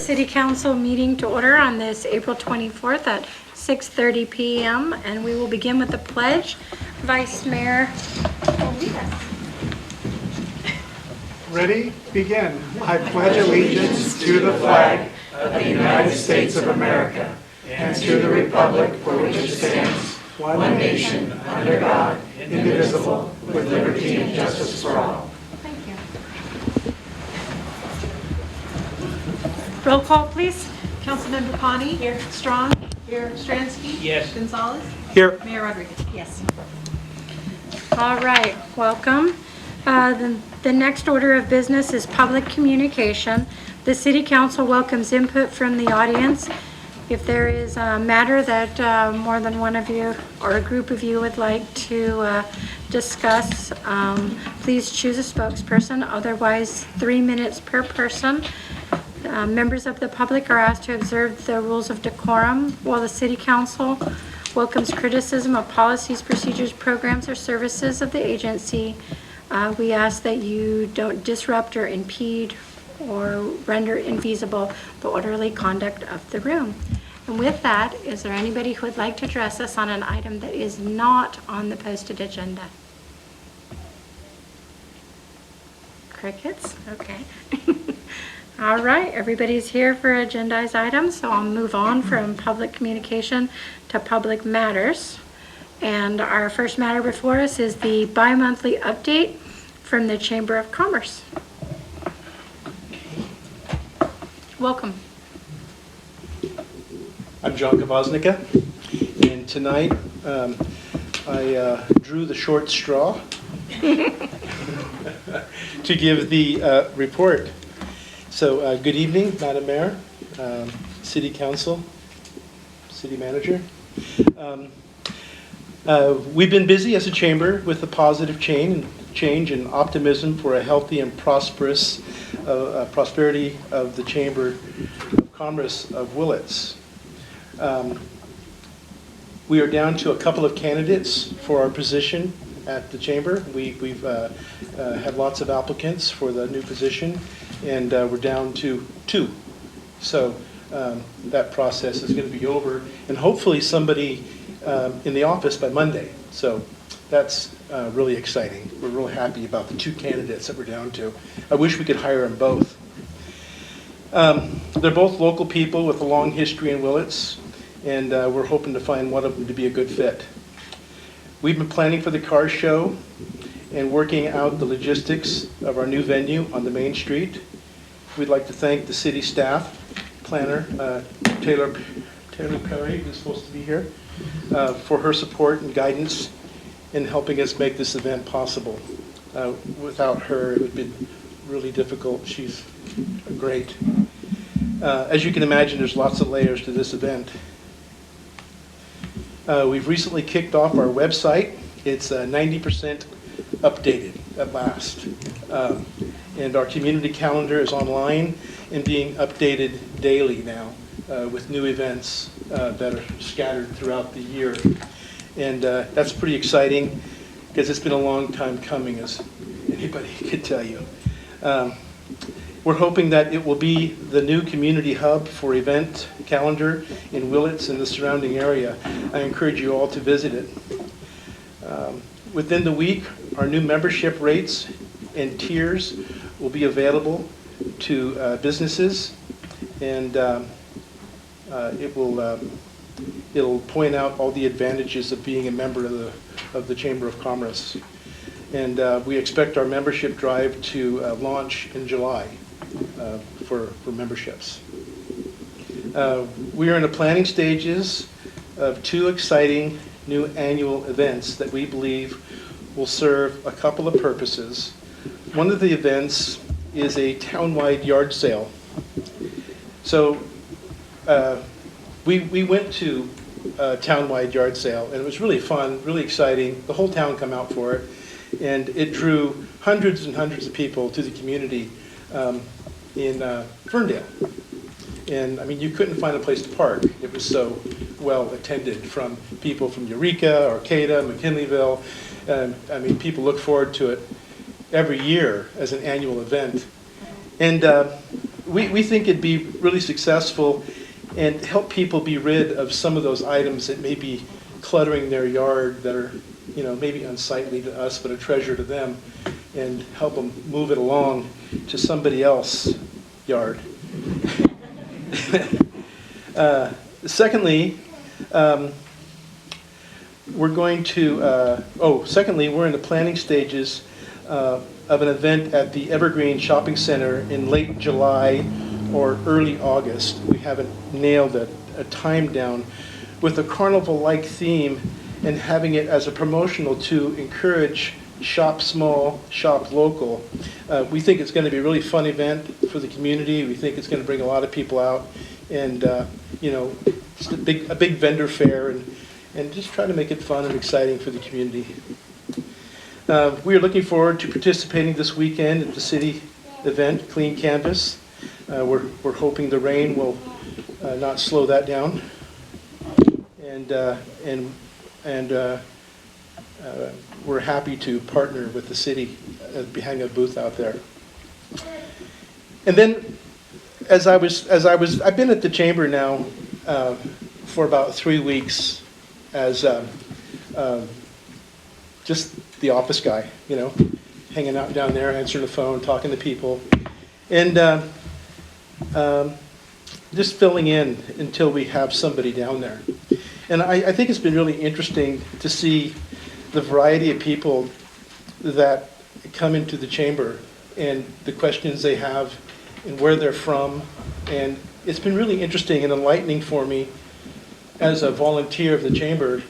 City Council meeting to order on this April 24th at 6:30 p.m. and we will begin with the pledge. Vice Mayor will lead us. Ready? Begin. I pledge allegiance to the flag of the United States of America and to the republic for which it stands, one nation, under God, indivisible, with liberty and justice for all. Thank you. Roll call, please. Councilmember Pawnee? Here. Strong? Here. Stransky? Yes. Gonzalez? Here. Mayor Rodriguez? Yes. All right, welcome. The next order of business is public communication. The City Council welcomes input from the audience. If there is a matter that more than one of you or a group of you would like to discuss, please choose a spokesperson. Otherwise, 3 minutes per person. Members of the public are asked to observe the rules of decorum while the City Council welcomes criticism of policies, procedures, programs, or services of the agency. We ask that you don't disrupt or impede or render infeasible the orderly conduct of the room. And with that, is there anybody who would like to address us on an item that is not on the posted agenda? Crickets? Okay. All right, everybody's here for agendized items, so I'll move on from public communication to public matters. And our first matter before us is the bi-monthly update from the Chamber of Commerce. Welcome. I'm John Kavaznica, and tonight I drew the short straw to give the report. So good evening, Madam Mayor, City Council, City Manager. We've been busy as a chamber with the positive change and optimism for a healthy and prosperous prosperity of the Chamber of Commerce of Willits. We are down to a couple of candidates for our position at the Chamber. We've had lots of applicants for the new position, and we're down to 2. So that process is going to be over, and hopefully somebody in the office by Monday. So that's really exciting. We're really happy about the 2 candidates that we're down to. I wish we could hire them both. They're both local people with a long history in Willits, and we're hoping to find one of them to be a good fit. We've been planning for the car show and working out the logistics of our new venue on the main street. We'd like to thank the city staff, planner, Taylor Perry, who's supposed to be here, for her support and guidance in helping us make this event possible. Without her, it would have been really difficult. She's great. As you can imagine, there's lots of layers to this event. We've recently kicked off our website. It's 90% updated at last. And our community calendar is online and being updated daily now with new events that are scattered throughout the year. And that's pretty exciting because it's been a long time coming, as anybody could tell you. We're hoping that it will be the new community hub for event calendar in Willits and the surrounding area. I encourage you all to visit it. Within the week, our new membership rates and tiers will be available to businesses, and it'll point out all the advantages of being a member of the Chamber of Commerce. And we expect our membership drive to launch in July for memberships. We are in the planning stages of 2 exciting new annual events that we believe will serve a couple of purposes. One of the events is a townwide yard sale. So we went to a townwide yard sale, and it was really fun, really exciting. The whole town come out for it, and it drew hundreds and hundreds of people to the community in Ferndale. And I mean, you couldn't find a place to park. It was so well attended from people from Eureka, Arcata, McKinleyville. I mean, people look forward to it every year as an annual event. And we think it'd be really successful and help people be rid of some of those items that may be cluttering their yard that are, maybe unsightly to us, but a treasure to them, and help them move it along to somebody else's yard. Secondly, we're in the planning stages of an event at the Evergreen Shopping Center in late July or early August. We haven't nailed a time down, with a carnival-like theme, and having it as a promotional to encourage shop small, shop local. We think it's going to be a really fun event for the community. We think it's going to bring a lot of people out, and just a big vendor fair, and just try to make it fun and exciting for the community. We are looking forward to participating this weekend at the city event, Clean Canvas. We're hoping the rain will not slow that down, and we're happy to partner with the city behind a booth out there. And then, I've been at the chamber now for about 3 weeks as just the office guy, hanging out down there, answering the phone, talking to people, and just filling in until we have somebody down there. And I think it's been really interesting to see the variety of people that come into the chamber and the questions they have and where they're from. And it's been really interesting and enlightening for me as a volunteer of the chamber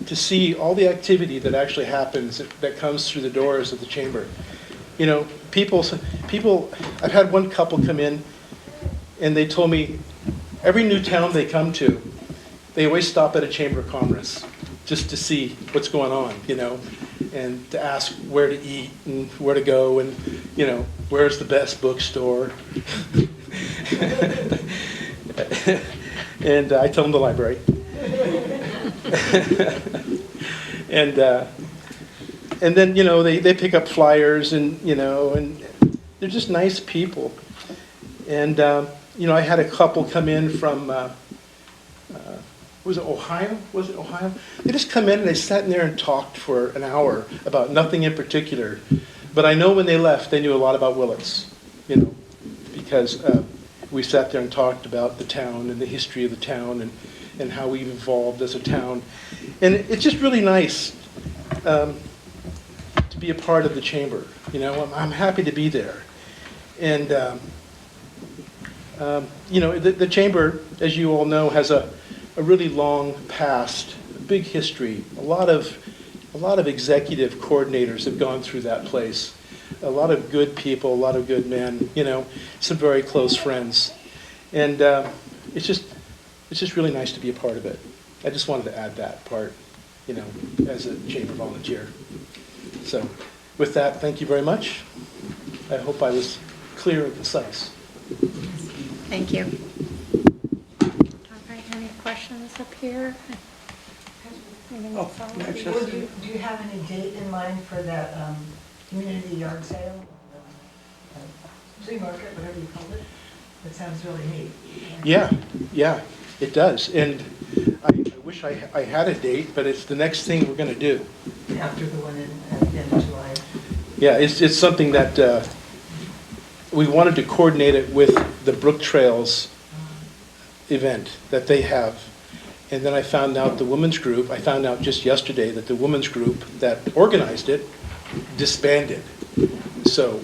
to see all the activity that actually happens that comes through the doors of the chamber. People, I've had one couple come in and they told me every new town they come to, they always stop at a chamber of commerce just to see what's going on, and to ask where to eat and where to go, and where's the best bookstore. And I tell them the library. And then they pick up flyers, and and they're just nice people. And I had a couple come in from was it Ohio? They just come in and they sat in there and talked for an hour about nothing in particular. But I know when they left, they knew a lot about Willits, because we sat there and talked about the town and the history of the town and how we've evolved as a town. And it's just really nice to be a part of the chamber. I'm happy to be there. And the chamber, as you all know, has a really long past, a big history. A lot of executive coordinators have gone through that place. A lot of good people, a lot of good men, some very close friends. And it's just really nice to be a part of it. I just wanted to add that part, as a chamber volunteer. So with that, thank you very much. I hope I was clear and concise. Thank you. All right, any questions up here? Anything to follow? Do you have any date in mind for that community yard sale? Flea market, whatever you call it? That sounds really neat. Yeah, it does. And I wish I had a date, but it's the next thing we're going to do. After the one at the end of July. Yeah, it's something that we wanted to coordinate it with the Brook Trails event that they have. And then I found out I found out just yesterday that the women's group that organized it disbanded. So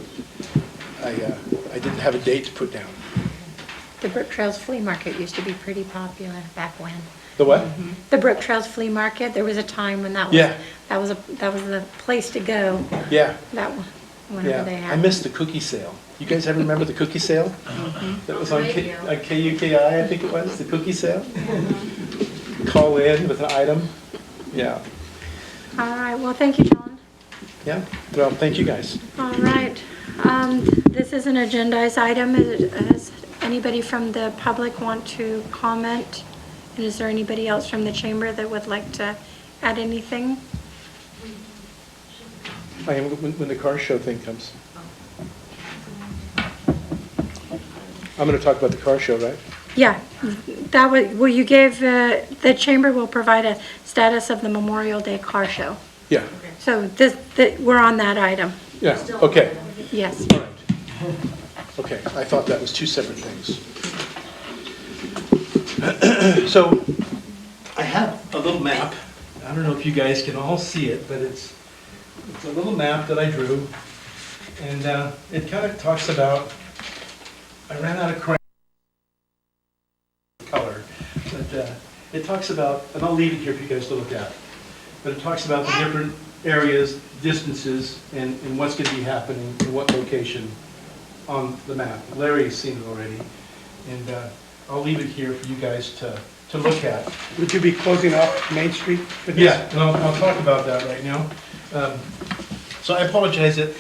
I didn't have a date to put down. The Brook Trails Flea Market used to be pretty popular back when. The what? Mm-hmm. The Brook Trails Flea Market, there was a time when that was, Yeah. that was the place to go. Yeah. That one, whenever they Yeah, had. I missed the cookie sale. You guys ever remember the cookie sale? Mm-hmm. That was on KUKI, I think it was, the cookie sale? Call in with an item. Yeah. All right, well, thank you, John. Yeah, well, thank you guys. All right, this is an agendized item. Does anybody from the public want to comment? And is there anybody else from the chamber that would like to add anything? I am when the car show thing comes. I'm going to talk about the car show, right? Yeah, that was, well, you gave, the chamber will provide a status of the Memorial Day car show. Yeah, So we're on that item, yeah, okay. yes. All right. Okay, I thought that was two separate things. So, I have a little map. I don't know if you guys can all see it, but it's a little map that I drew. And it kind of talks about, I ran out of color, but it talks about, and I'll leave it here for you guys to look at, but it talks about the different areas, distances, and what's going to be happening in what location on the map. Larry's seen it already, and I'll leave it here for you guys to look at. Would you be closing off Main Street for this? Yeah, and I'll talk about that right now. So I apologize that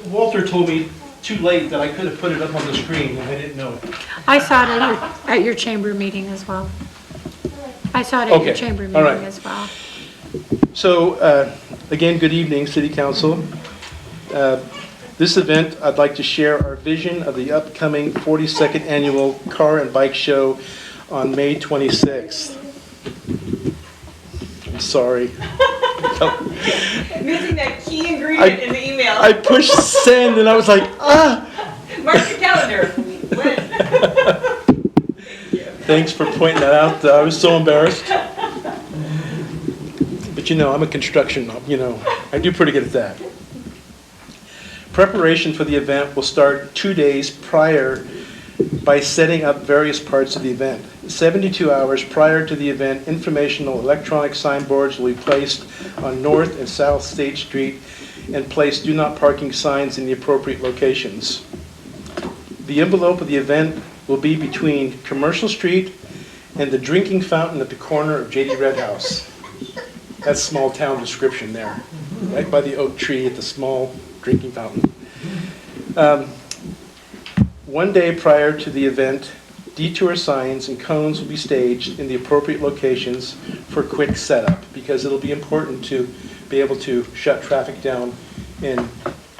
Walter told me too late that I could have put it up on the screen, and I didn't know it. I saw it at your chamber meeting as well. I saw it at your Okay, chamber all right. meeting as well. So, again, good evening, City Council. This event, I'd like to share our vision of the upcoming 42nd Annual Car and Bike Show on May 26th. I'm sorry. Missing that key ingredient in the email. I pushed send and I was like, ah! Mark the calendar. When? Thanks for pointing that out. I was so embarrassed. But you know, I'm a construction, I do pretty good at that. Preparation for the event will start 2 days prior by setting up various parts of the event. 72 hours prior to the event, informational electronic signboards will be placed on North and South State Street and place do not parking signs in the appropriate locations. The envelope of the event will be between Commercial Street and the drinking fountain at the corner of JD Red House. That's small town description there, right by the oak tree at the small drinking fountain. 1 day prior to the event, detour signs and cones will be staged in the appropriate locations for quick setup, because it'll be important to be able to shut traffic down and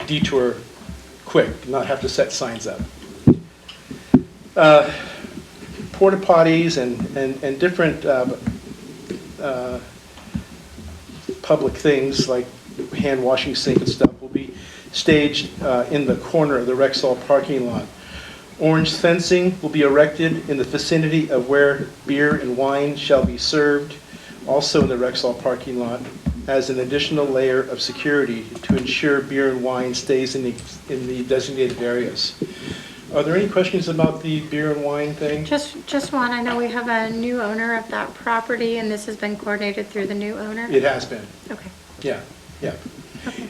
detour quick, not have to set signs up. Porta potties and different public things like hand washing sink and stuff will be staged in the corner of the Rexall parking lot. Orange fencing will be erected in the vicinity of where beer and wine shall be served, also in the Rexall parking lot, as an additional layer of security to ensure beer and wine stays in the designated areas. Are there any questions about the beer and wine thing? Just one, I know we have a new owner of that property, and this has been coordinated through the new owner? It has been, Okay. yeah.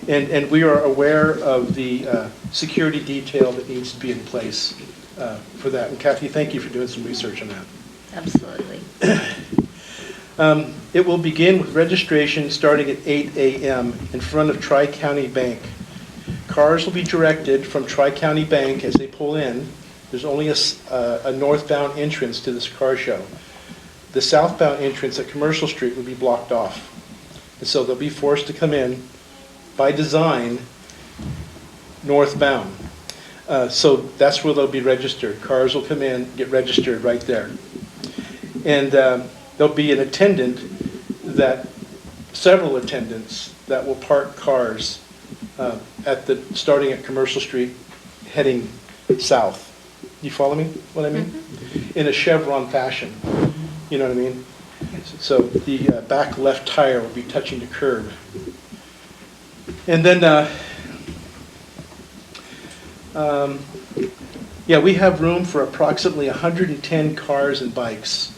And we are aware of the security detail that needs to be in place for that. And Kathy, thank you for doing some research on that. Absolutely. It will begin with registration starting at 8 a.m. in front of Tri-County Bank. Cars will be directed from Tri-County Bank as they pull in. There's only a northbound entrance to this car show. The southbound entrance at Commercial Street will be blocked off. And so they'll be forced to come in, by design, northbound. So that's where they'll be registered. Cars will come in, get registered right there. And there'll be an attendant several attendants that will park cars starting at Commercial Street, heading south. You follow me, what I mean? Mm-hmm. In a chevron fashion, you know what I mean? So the back left tire will be touching the curb. And then, we have room for approximately 110 cars and bikes.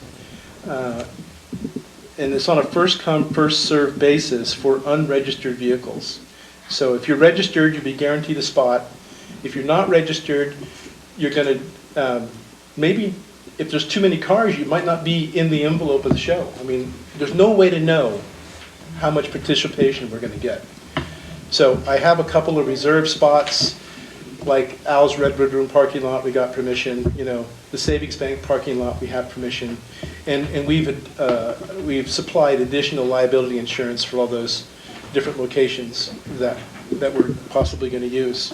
And it's on a first-come, first-served basis for unregistered vehicles. So if you're registered, you'll be guaranteed a spot. If you're not registered, you're going to, maybe if there's too many cars, you might not be in the envelope of the show. I mean, there's no way to know how much participation we're going to get. So I have a couple of reserved spots, like Al's Redwood Room parking lot, we got permission. The Savings Bank parking lot, we have permission. And we've supplied additional liability insurance for all those different locations that we're possibly going to use.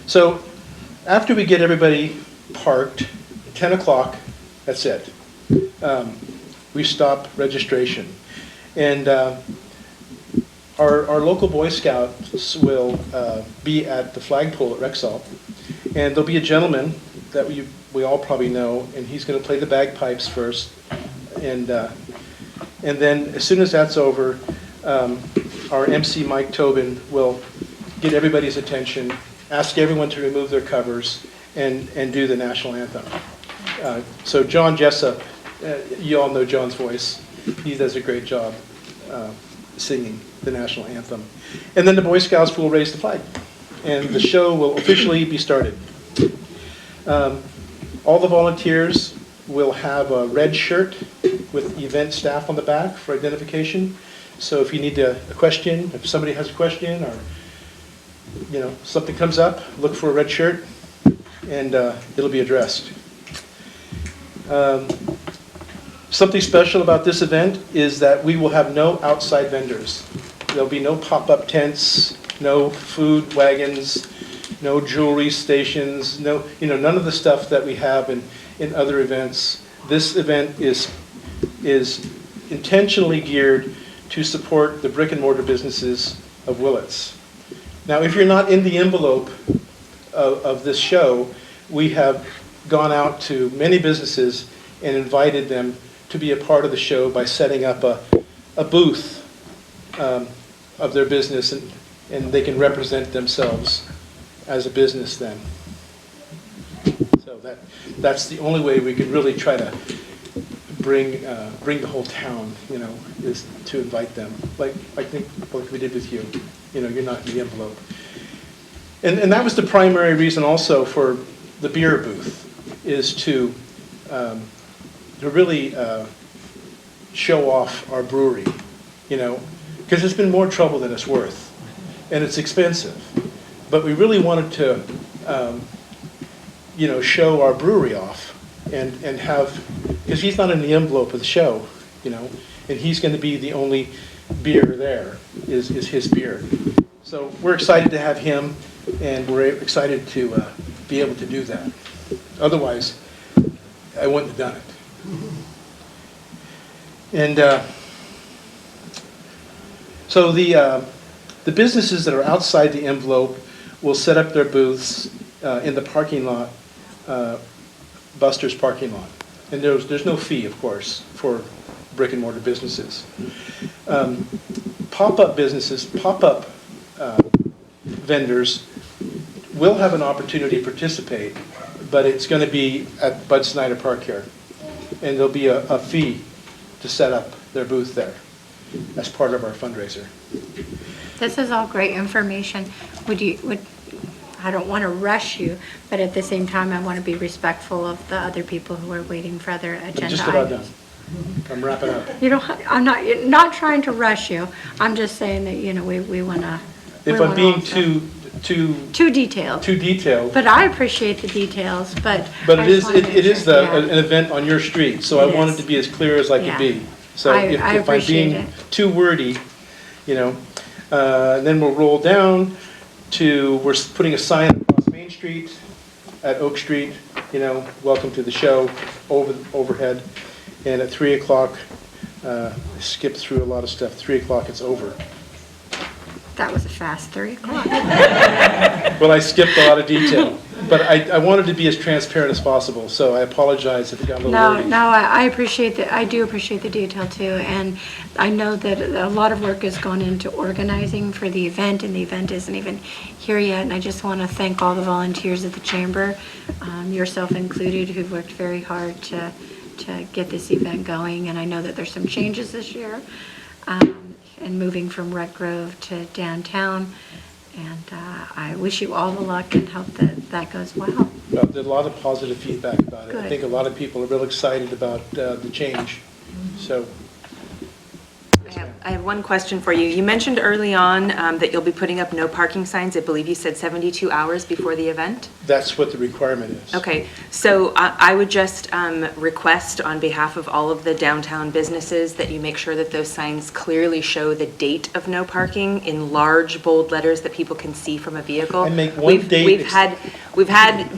So after we get everybody parked, 10 o'clock, that's it. We stop registration. And our local Boy Scouts will be at the flagpole at Rexall. And there'll be a gentleman that we all probably know, and he's going to play the bagpipes first. And then as soon as that's over, our MC Mike Tobin will get everybody's attention, ask everyone to remove their covers, and do the national anthem. So John Jessup, you all know John's voice. He does a great job singing the national anthem. And then the Boy Scouts will raise the flag, and the show will officially be started. All the volunteers will have a red shirt with event staff on the back for identification. So if you need a question, if somebody has a question, or something comes up, look for a red shirt, and it'll be addressed. Something special about this event is that we will have no outside vendors. There'll be no pop-up tents, no food wagons, no jewelry stations, none of the stuff that we have in other events. This event is intentionally geared to support the brick and mortar businesses of Willits. Now, if you're not in the envelope of this show, we have gone out to many businesses and invited them to be a part of the show by setting up a booth of their business, and they can represent themselves as a business then. So that's the only way we can really try to bring the whole town, is to invite them, like we did with you. You're not in the envelope. And that was the primary reason also for the beer booth, is to really show off our brewery, because it's been more trouble than it's worth, and it's expensive. But we really wanted to, show our brewery off, and have, because he's not in the envelope of the show, and he's going to be the only beer there, is his beer. So we're excited to have him, and we're excited to be able to do that. Otherwise, I wouldn't have done it. And so the businesses that are outside the envelope will set up their booths in the parking lot, Buster's parking lot. And there's no fee, of course, for brick and mortar businesses. Pop-up businesses, pop-up vendors will have an opportunity to participate, but it's going to be at Bud Snyder Park here. And there'll be a fee to set up their booth there as part of our fundraiser. This is all great information. I don't want to rush you, but at the same time, I want to be respectful of the other people who are waiting for other agenda I'm items. just about done. I'm wrapping up. I'm not trying to rush you. I'm just saying that, we want to. If I'm being too detailed. But I appreciate the details, but. But I it just wanna make is sure, an event on your street, so I wanted to be as clear as I could be. So I if I'm appreciate being it. too wordy, then we'll roll down to, we're putting a sign across Main Street at Oak Street, welcome to the show, overhead. And at 3 o'clock, I skipped through a lot of stuff. 3 o'clock, it's over. That was a fast 3 o'clock. Well, I skipped a lot of detail, but I wanted to be as transparent as possible, so I apologize if it got a little wordy. No, I appreciate that. I do appreciate the detail too, and I know that a lot of work has gone into organizing for the event, and the event isn't even here yet. And I just want to thank all the volunteers at the chamber, yourself included, who've worked very hard to get this event going. And I know that there's some changes this year, and moving from Red Grove to downtown. And I wish you all the luck and hope that goes well. There's a lot of positive feedback about it. Good. I think a lot of people are real excited about the change. So, I I have one question for you. You mentioned early on that you'll be putting up no parking signs. I believe you said 72 hours before the event? That's what the requirement is. Okay, so I would just request on behalf of all of the downtown businesses that you make sure that those signs clearly show the date of no parking in large bold letters that people can see from a vehicle. And make one date We've had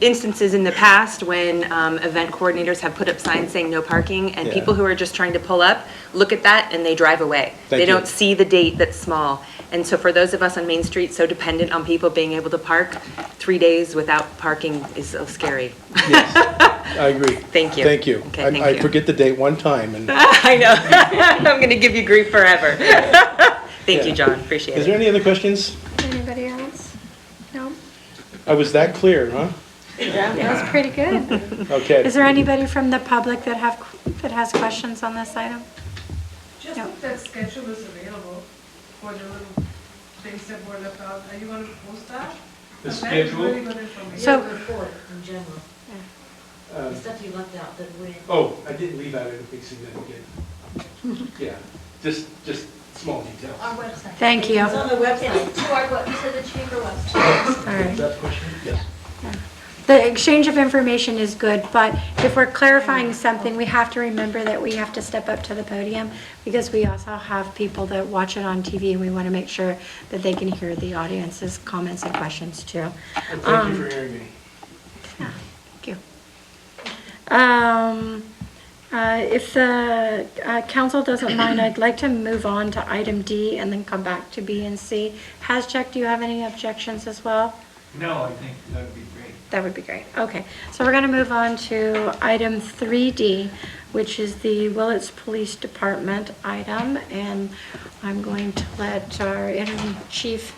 instances in the past when event coordinators have put up signs saying no parking, and Yeah. people who are just trying to pull up, look at that and they drive away. Thank They you. don't see the date that's small. And so for those of us on Main Street so dependent on people being able to park, 3 days without parking is so scary. Yes, I agree. Thank you. Thank you. Okay, thank I you. forget the date one time, and I know. I'm going to give you grief forever. Thank you, Yeah. John. Appreciate is there it. any other questions? Anybody else? No? I was that clear, huh? That was pretty good. Okay. Is there anybody from the public that has questions on this item? Just No. if that schedule is available for the little things that were left out, are you going to post that? The That is schedule? really good information. So- The report in general, Um, the stuff you left out that we, Oh, I didn't leave out anything significant. Yeah, just small details. our website. Thank you. It's on the website. To our, what, you said the chamber website. All right. Is that question? Yes. The exchange of information is good, but if we're clarifying something, we have to remember that we have to step up to the podium because we also have people that watch it on TV and we want to make sure that they can hear the audience's comments and questions too. And thank you for hearing me. Thank you. If the council doesn't mind, I'd like to move on to item D and then come back to B and C. Haschak, do you have any objections as well? No, I think that would be great. That would be great. Okay, so we're going to move on to item 3D, which is the Willits Police Department item, and I'm going to let our interim chief,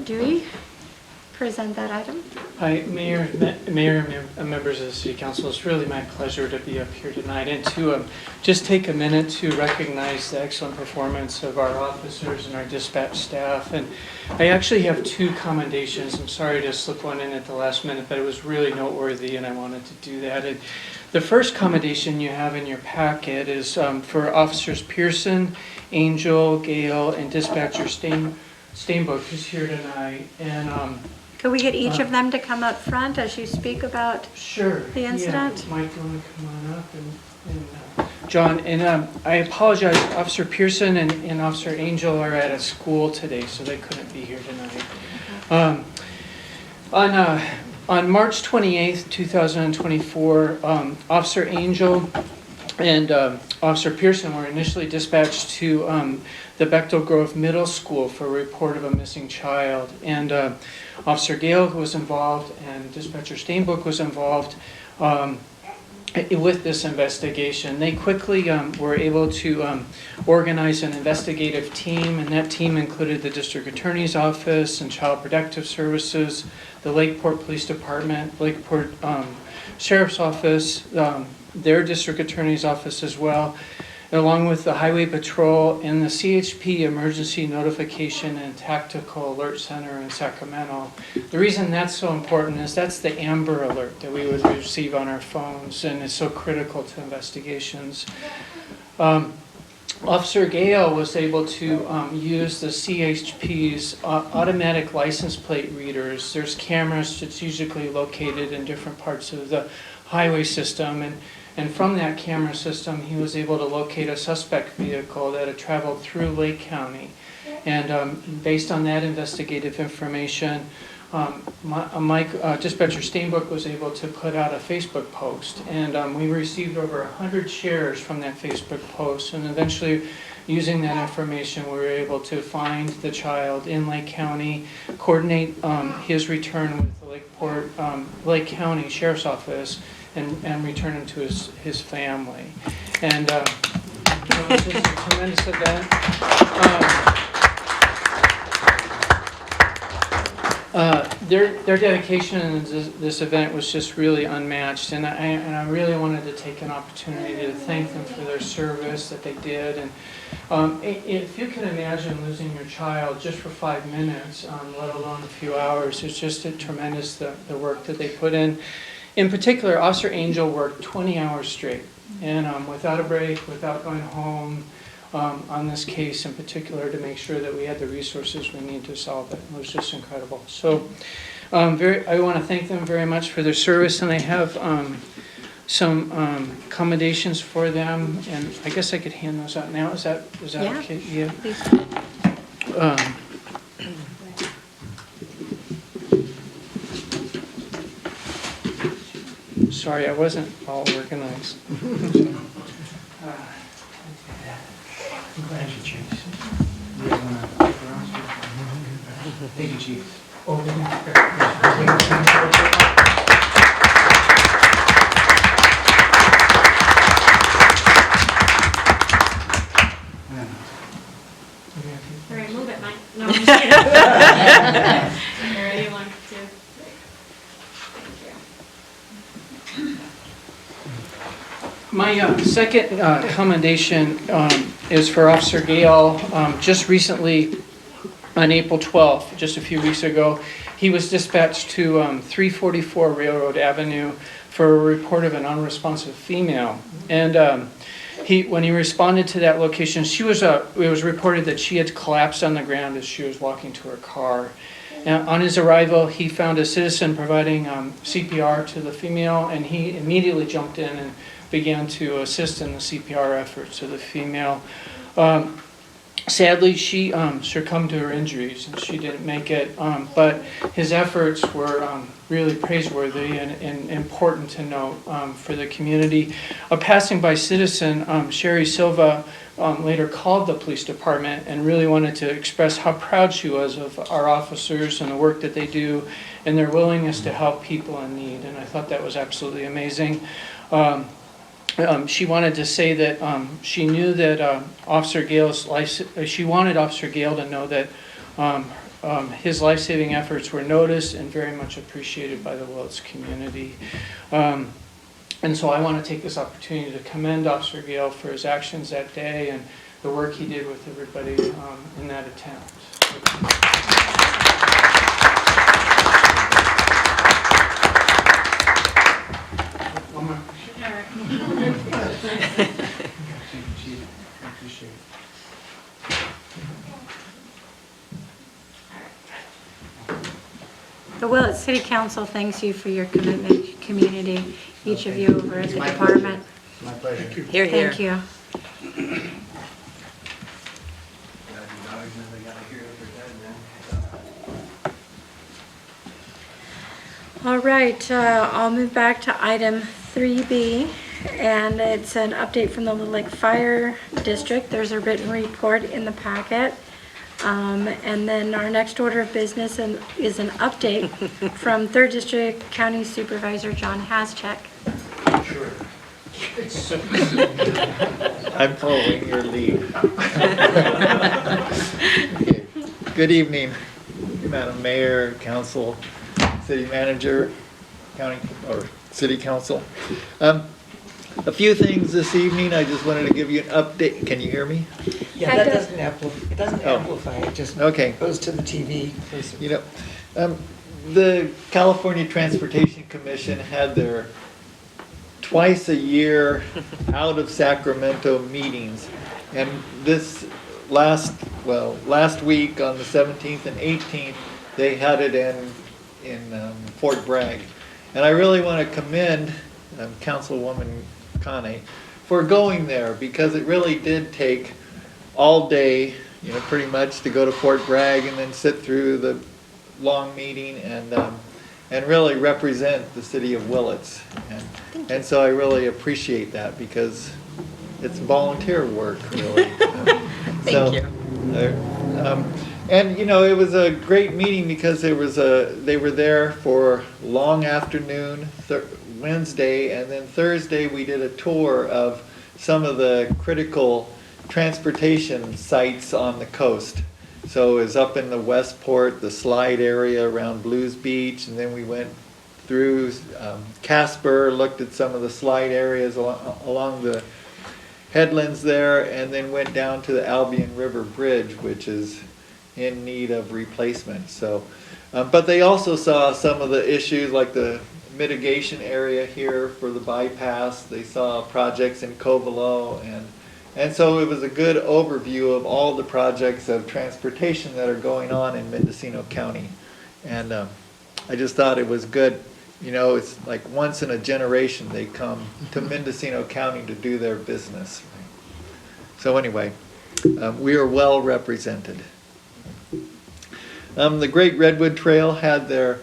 Dewey, present that item. Hi, Mayor, members of the City Council. It's really my pleasure to be up here tonight and to just take a minute to recognize the excellent performance of our officers and our dispatch staff. And I actually have two commendations. I'm sorry to slip one in at the last minute, but it was really noteworthy and I wanted to do that. And the first commendation you have in your packet is for Officers Pearson, Angell, Gale, and Dispatcher Stainbrook, who's here tonight. And Could we get each of them to come up front as you speak about? sure. The incident? Yeah. Mike, you want to come on up? And John, and I apologize, Officer Pearson and Officer Angell are at a school today, so they couldn't be here tonight. On March 28th, 2024, Officer Angell and Officer Pearson were initially dispatched to the Bechtel Grove Middle School for a report of a missing child. And Officer Gale was involved and Dispatcher Stainbrook was involved with this investigation. They quickly were able to organize an investigative team, and that team included the District Attorney's Office and Child Protective Services, the Lakeport Police Department, Lakeport Sheriff's Office, their District Attorney's Office as well, along with the Highway Patrol and the CHP Emergency Notification and Tactical Alert Center in Sacramento. The reason that's so important is that's the Amber Alert that we would receive on our phones, and it's so critical to investigations. Officer Gale was able to use the CHP's automatic license plate readers. There's cameras strategically located in different parts of the highway system, and from that camera system, he was able to locate a suspect vehicle that had traveled through Lake County. And based on that investigative information, Dispatcher Stainbrook was able to put out a Facebook post. And we received over 100 shares from that Facebook post. And eventually, using that information, we were able to find the child in Lake County, coordinate his return with the Lake County Sheriff's Office, and return him to his family. And it was just a tremendous event. Their dedication in this event was just really unmatched, and I really wanted to take an opportunity to thank them for their service that they did. And if you can imagine losing your child just for 5 minutes, let alone a few hours, it's just a tremendous the work that they put in. In particular, Officer Angell worked 20 hours straight, and without a break, without going home. on this case in particular to make sure that we had the resources we need to solve it. It was just incredible. So I want to thank them very much for their service, and I have some commendations for them, and I guess I could hand those out now. Is that Yeah. okay? Yeah. Please. Sorry, I wasn't all organized. Thank you, Chief. Thank you, Chief. All right, move it, Mike. No, I'm just kidding. There you want to. Thank you. My second commendation is for Officer Gale. Just recently, on April 12th, just a few weeks ago, he was dispatched to 344 Railroad Avenue for a report of an unresponsive female. And when he responded to that location, it was reported that she had collapsed on the ground as she was walking to her car. And on his arrival, he found a citizen providing CPR to the female, and he immediately jumped in and began to assist in the CPR efforts of the female. Sadly, she succumbed to her injuries and she didn't make it, but his efforts were really praiseworthy and important to note for the community. A passing by citizen, Sherry Silva, later called the police department and really wanted to express how proud she was of our officers and the work that they do and their willingness to help people in need, and I thought that was absolutely amazing. She wanted to say that she knew that she wanted Officer Gale to know that his life-saving efforts were noticed and very much appreciated by the Willits community. And so I want to take this opportunity to commend Officer Gale for his actions that day and the work he did with everybody in that attempt. One more. All right. The Willits City Council thanks you for your commitment to community, each of you over at the department. My pleasure. Here, here. Thank you. All right, I'll move back to item 3B, and it's an update from the Little Lake Fire District. There's a written report in the packet. And then our next order of business is an update from 3rd District County Supervisor John Haschak. Sure. I'm following your lead. Okay. Good evening, Madam Mayor, Council, City Manager, County or City Council. A few things this evening. I just wanted to give you an update. Can you hear me? Yeah, that doesn't amplify, it doesn't amplify, it just Okay. goes to the TV. You know, the California Transportation Commission had their twice a year out of Sacramento meetings. And this last week on the 17th and 18th, they had it in Fort Bragg. And I really want to commend Councilwoman Kane for going there, because it really did take all day, you know, pretty much to go to Fort Bragg and then sit through the long meeting and really represent the city of Willits. And so I really appreciate that, because it's volunteer work, really. Thank you. And you know, it was a great meeting because they were there for long afternoon, Wednesday, and then Thursday we did a tour of some of the critical transportation sites on the coast. So it was up in the Westport, the slide area around Blues Beach, and then we went through Casper, looked at some of the slide areas along the headlands there, and then went down to the Albion River Bridge, which is in need of replacement. So, but they also saw some of the issues like the mitigation area here for the bypass. They saw projects in Covelo And so it was a good overview of all the projects of transportation that are going on in Mendocino County. And I just thought it was good. You know, it's like once in a generation they come to Mendocino County to do their business. So anyway, we are well represented. The Great Redwood Trail had their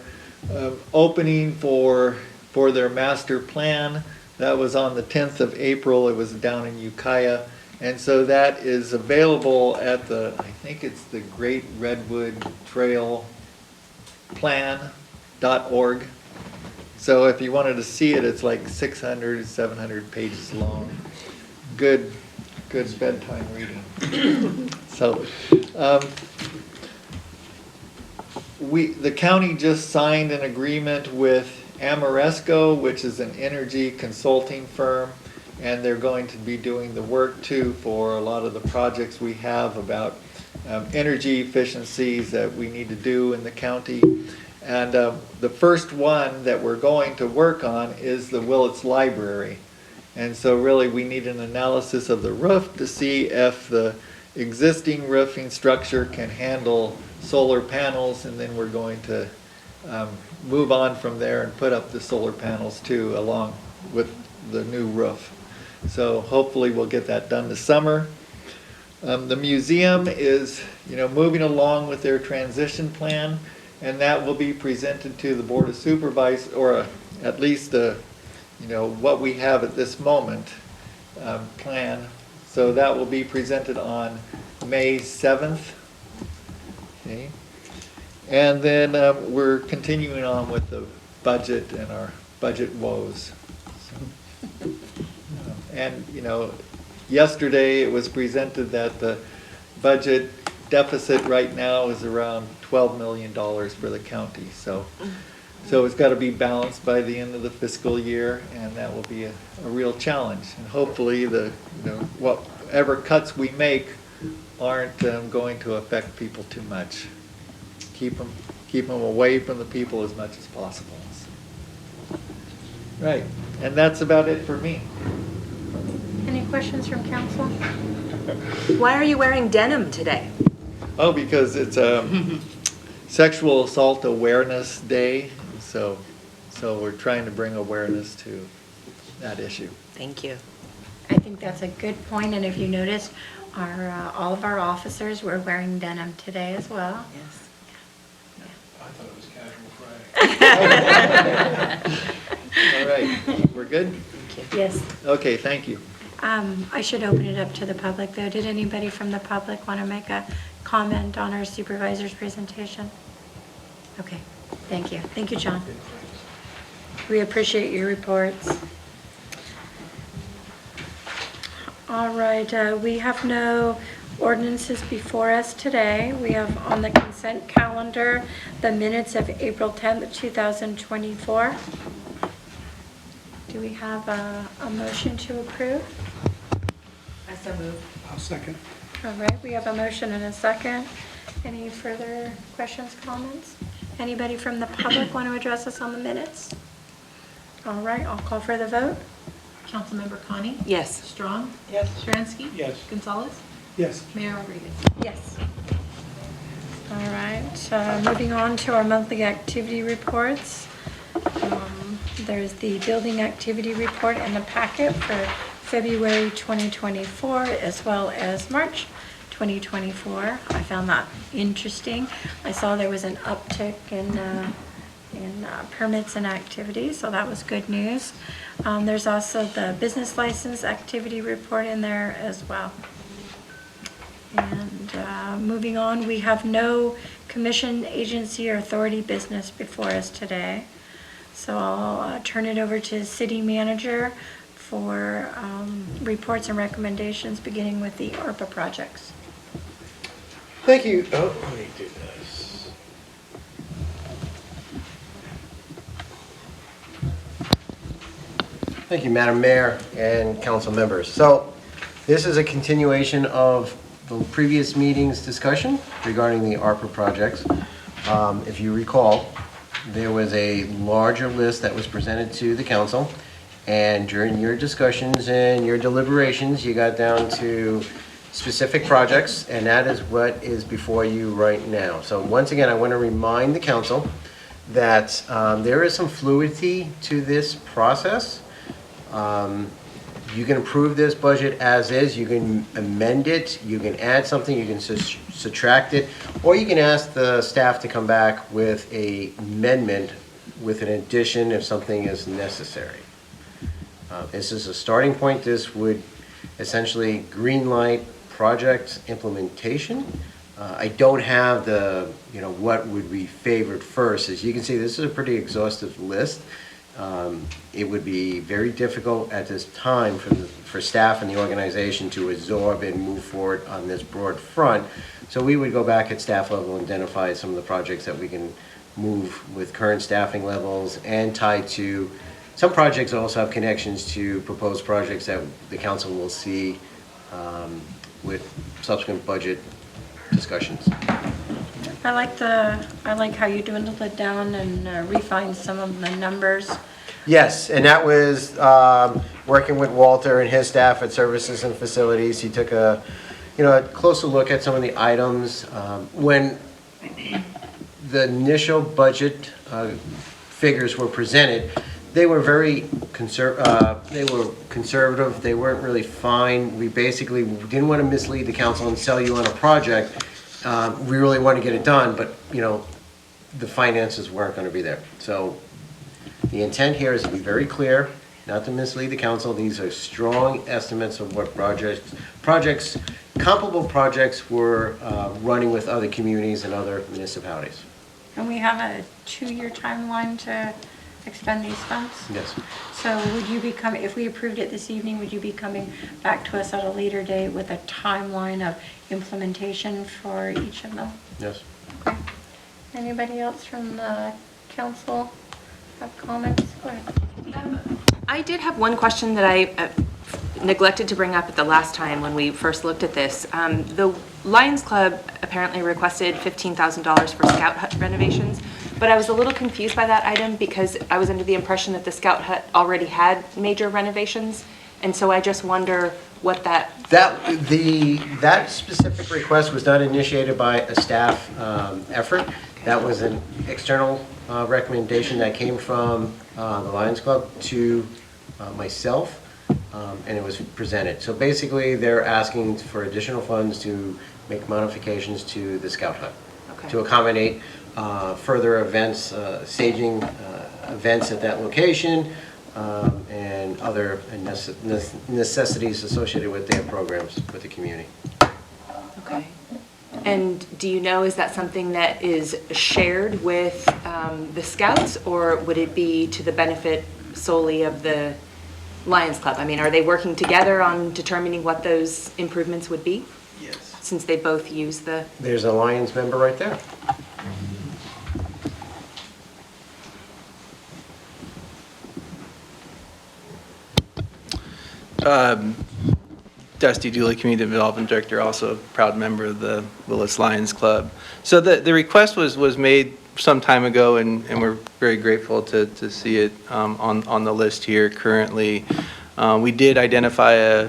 opening for their master plan. That was on the 10th of April. It was down in Ukiah. And so that is available at I think it's the Great Redwood Trail Plan.org. So if you wanted to see it, it's like 600, 700 pages long. Good bedtime reading. So, the county just signed an agreement with Amoresco, which is an energy consulting firm, and they're going to be doing the work too for a lot of the projects we have about energy efficiencies that we need to do in the county. And the first one that we're going to work on is the Willits Library. And so really we need an analysis of the roof to see if the existing roofing structure can handle solar panels, and then we're going to move on from there and put up the solar panels too along with the new roof. So hopefully we'll get that done this summer. The museum is, moving along with their transition plan, and that will be presented to the Board of Supervisors, or at least what we have at this moment plan. So that will be presented on May 7th. Okay. And then we're continuing on with the budget and our budget woes. So, and yesterday it was presented that the budget deficit right now is around $12 million for the county. So it's got to be balanced by the end of the fiscal year, and that will be a real challenge. And hopefully whatever cuts we make aren't going to affect people too much. Keep them away from the people as much as possible. Right, and that's about it for me. Any questions from council? Why are you wearing denim today? Oh, because it's Sexual Assault Awareness Day, so we're trying to bring awareness to that issue. Thank you. I think that's a good point, and if you noticed, all of our officers were wearing denim today as well. Yes. I thought it was casual Friday. All right, we're good? Yes. Okay, thank you. I should open it up to the public, though. Did anybody from the public want to make a comment on our supervisor's presentation? Okay, thank you. Thank you, John. We appreciate your reports. All right, we have no ordinances before us today. We have on the consent calendar the minutes of April 10th, 2024. Do we have a motion to approve? I so move. I'll second. All right, we have a motion and a second. Any further questions, comments? Anybody from the public want to address us on the minutes? All right, I'll call for the vote. Councilmember Connie? Yes. Strong? Yes. Stransky? Yes. Gonzalez? Yes. Mayor Rodriguez? Yes. All right, moving on to our monthly activity reports. There's the building activity report in the packet for February 2024 as well as March 2024. I found that interesting. I saw there was an uptick in permits and activities, so that was good news. There's also the business license activity report in there as well. And moving on, we have no commission, agency, or authority business before us today. So I'll turn it over to City Manager for reports and recommendations, beginning with the ARPA projects. Thank you. Oh, let me do this. Thank you, Madam Mayor and council members. So this is a continuation of the previous meeting's discussion regarding the ARPA projects. If you recall, there was a larger list that was presented to the council, And during your discussions and your deliberations, you got down to specific projects, and that is what is before you right now. So once again, I want to remind the council that there is some fluidity to this process. You can approve this budget as is, you can amend it, you can add something, you can subtract it, or you can ask the staff to come back with an amendment with an addition if something is necessary. This is a starting point. This would essentially green light project implementation. I don't have the, what would be favored first. As you can see, this is a pretty exhaustive list. It would be very difficult at this time for staff and the organization to absorb and move forward on this broad front. So we would go back at staff level and identify some of the projects that we can move with current staffing levels and tie to, some projects also have connections to proposed projects that the council will see with subsequent budget discussions. I like how you dwindled it down and refined some of the numbers. Yes, and that was working with Walter and his staff at Services and Facilities. He took a closer look at some of the items. When the initial budget figures were presented, they were very conservative. They weren't really fine. We basically didn't want to mislead the council and sell you on a project. We really want to get it done, but the finances weren't going to be there. So the intent here is to be very clear, not to mislead the council. These are strong estimates of what projects, comparable projects were running with other communities and other municipalities. And we have a 2-year timeline to expend these funds? Yes. So would you be coming, if we approved it this evening, would you be coming back to us at a later date with a timeline of implementation for each of them? Yes. Okay. Anybody else from the council have comments? Go ahead. I did have one question that I neglected to bring up at the last time when we first looked at this. The Lions Club apparently requested $15,000 for Scout Hut renovations, but I was a little confused by that item because I was under the impression that the Scout Hut already had major renovations, and so I just wonder what that specific request was not initiated by a staff effort. That was an external recommendation that came from the Lions Club to myself, and it was presented. So basically, they're asking for additional funds to make modifications to the Scout Hut to accommodate further events, staging events at that location, and other necessities associated with their programs with the community. Okay. And do you know, is that something that is shared with the Scouts, or would it be to the benefit solely of the Lions Club? I mean, are they working together on determining what those improvements would be? Yes. Since they both use the... There's a Lions member right there. Dusty Dooley, Community Development Director, also a proud member of the Willits Lions Club. So the request was made some time ago, and we're very grateful to see it on the list here currently. We did identify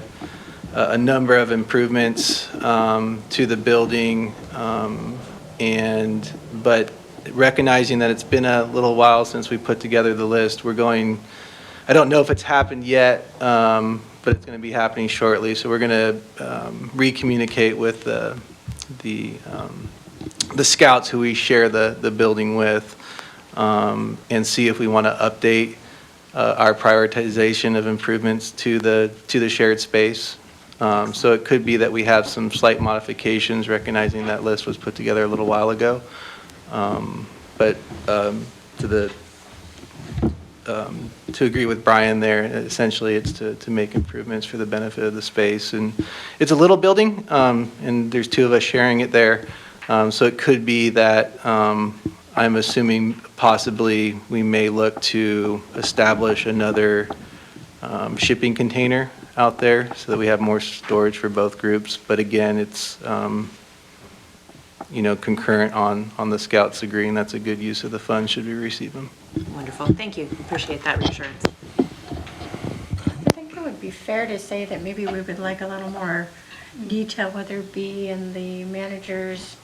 a number of improvements to the building, but recognizing that it's been a little while since we put together the list, we're going, I don't know if it's happened yet, but it's going to be happening shortly. So we're going to re-communicate with the Scouts who we share the building with, and see if we want to update our prioritization of improvements to the shared space. So it could be that we have some slight modifications, recognizing that list was put together a little while ago. But to agree with Brian there, essentially it's to make improvements for the benefit of the space. And it's a little building, and there's two of us sharing it there. So it could be that I'm assuming possibly we may look to establish another shipping container out there so that we have more storage for both groups. But again, it's concurrent on the Scouts agreeing that's a good use of the funds should we receive them. Wonderful. Thank you. Appreciate that reassurance. would be fair to say that maybe we would like a little more detail, whether it be in the manager's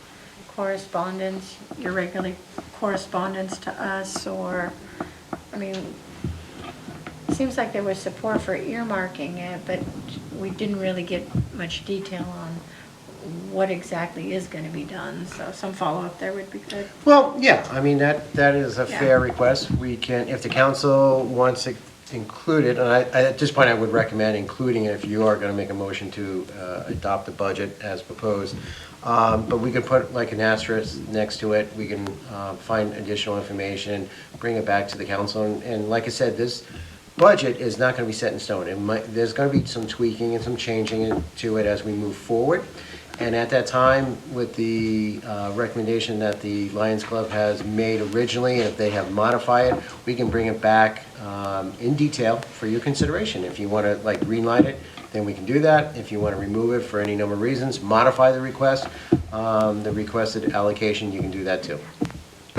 correspondence, your regular correspondence to us, or, I mean, it seems like there was support for earmarking it, but we didn't really get much detail on what exactly is going to be done, so some follow-up there would be good. Well, yeah, I mean, that is a Yeah. fair request. We can, if the council wants it included, and at this point, I would recommend including it if you are gonna make a motion to adopt the budget as proposed. But we could put like an asterisk next to it. We can find additional information, bring it back to the council. And like I said, this budget is not gonna be set in stone. There's gonna be some tweaking and some changing to it as we move forward. And at that time, with the recommendation that the Lions Club has made originally, and if they have modified it, we can bring it back in detail for your consideration. If you want to like greenlight it, then we can do that. If you want to remove it for any number of reasons, modify the request, the requested allocation, you can do that too.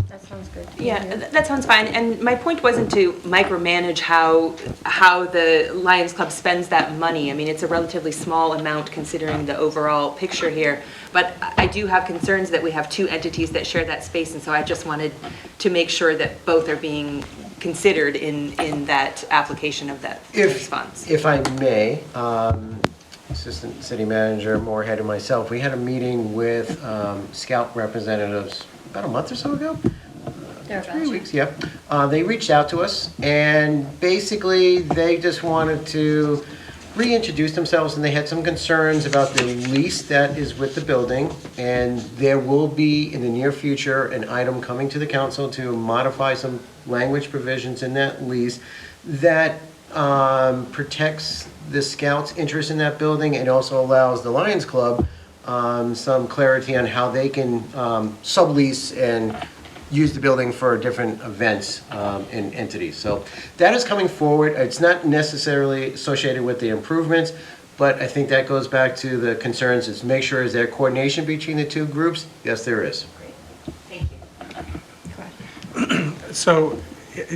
That sounds good. to Yeah, me. that sounds fine, and my point wasn't to micromanage how the Lions Club spends that money. I mean, it's a relatively small amount considering the overall picture here, but I do have concerns that we have two entities that share that space, and so I just wanted to make sure that both are being considered in that application of those funds. If I may, Assistant City Manager Moorhead and myself, we had a meeting with Scout representatives about a month or so ago. 3 weeks, yeah. They reached out to us, and basically they just wanted to reintroduce themselves, and they had some concerns about the lease that is with the building, and there will be in the near future an item coming to the council to modify some language provisions in that lease that protects the Scouts' interest in that building and also allows the Lions Club some clarity on how they can sublease and use the building for different events and entities. So that is coming forward. It's not necessarily associated with the improvements, but I think that goes back to the concerns is make sure is there coordination between the two groups? Yes, there is. Thank you. So,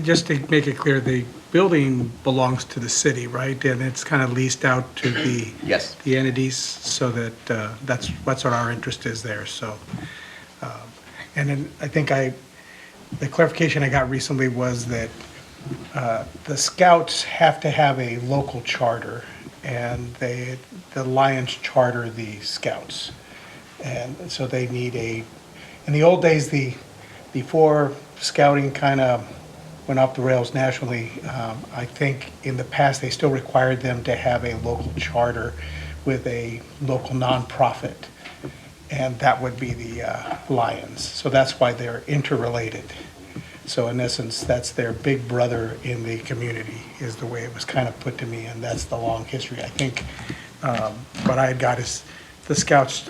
just to make it clear, the building belongs to the city, right? And it's kind of leased out to the Yes. the entities, so that that's what our interest is there. So, and then I think the clarification I got recently was that the Scouts have to have a local charter, and the Lions charter the Scouts, and so they need in the old days, before Scouting kind of went off the rails nationally, I think in the past they still required them to have a local charter with a local nonprofit, and that would be the Lions. So that's why they're interrelated. So in essence, that's their big brother in the community, is the way it was kind of put to me, and that's the long history. I think what I had got is the Scouts'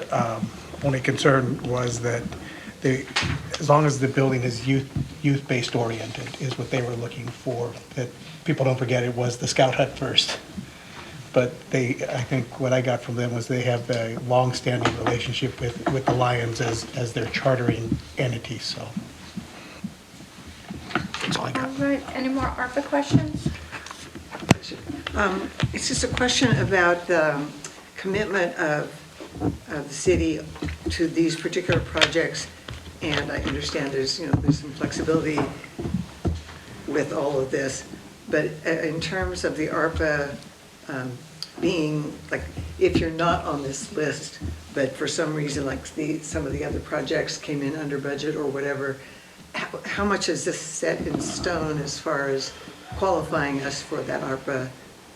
only concern was that as long as the building is youth-based oriented, is what they were looking for. That people don't forget it was the Scout Hut first. But I think what I got from them was they have a long-standing relationship with the Lions as their chartering entity, so. That's all I All got. right, any more ARPA questions? It's just a question about the commitment of the city to these particular projects, and I understand there's some flexibility with all of this, but in terms of the ARPA being, like, if you're not on this list, but for some reason, like some of the other projects came in under budget or whatever, how much is this set in stone as far as qualifying us for that ARPA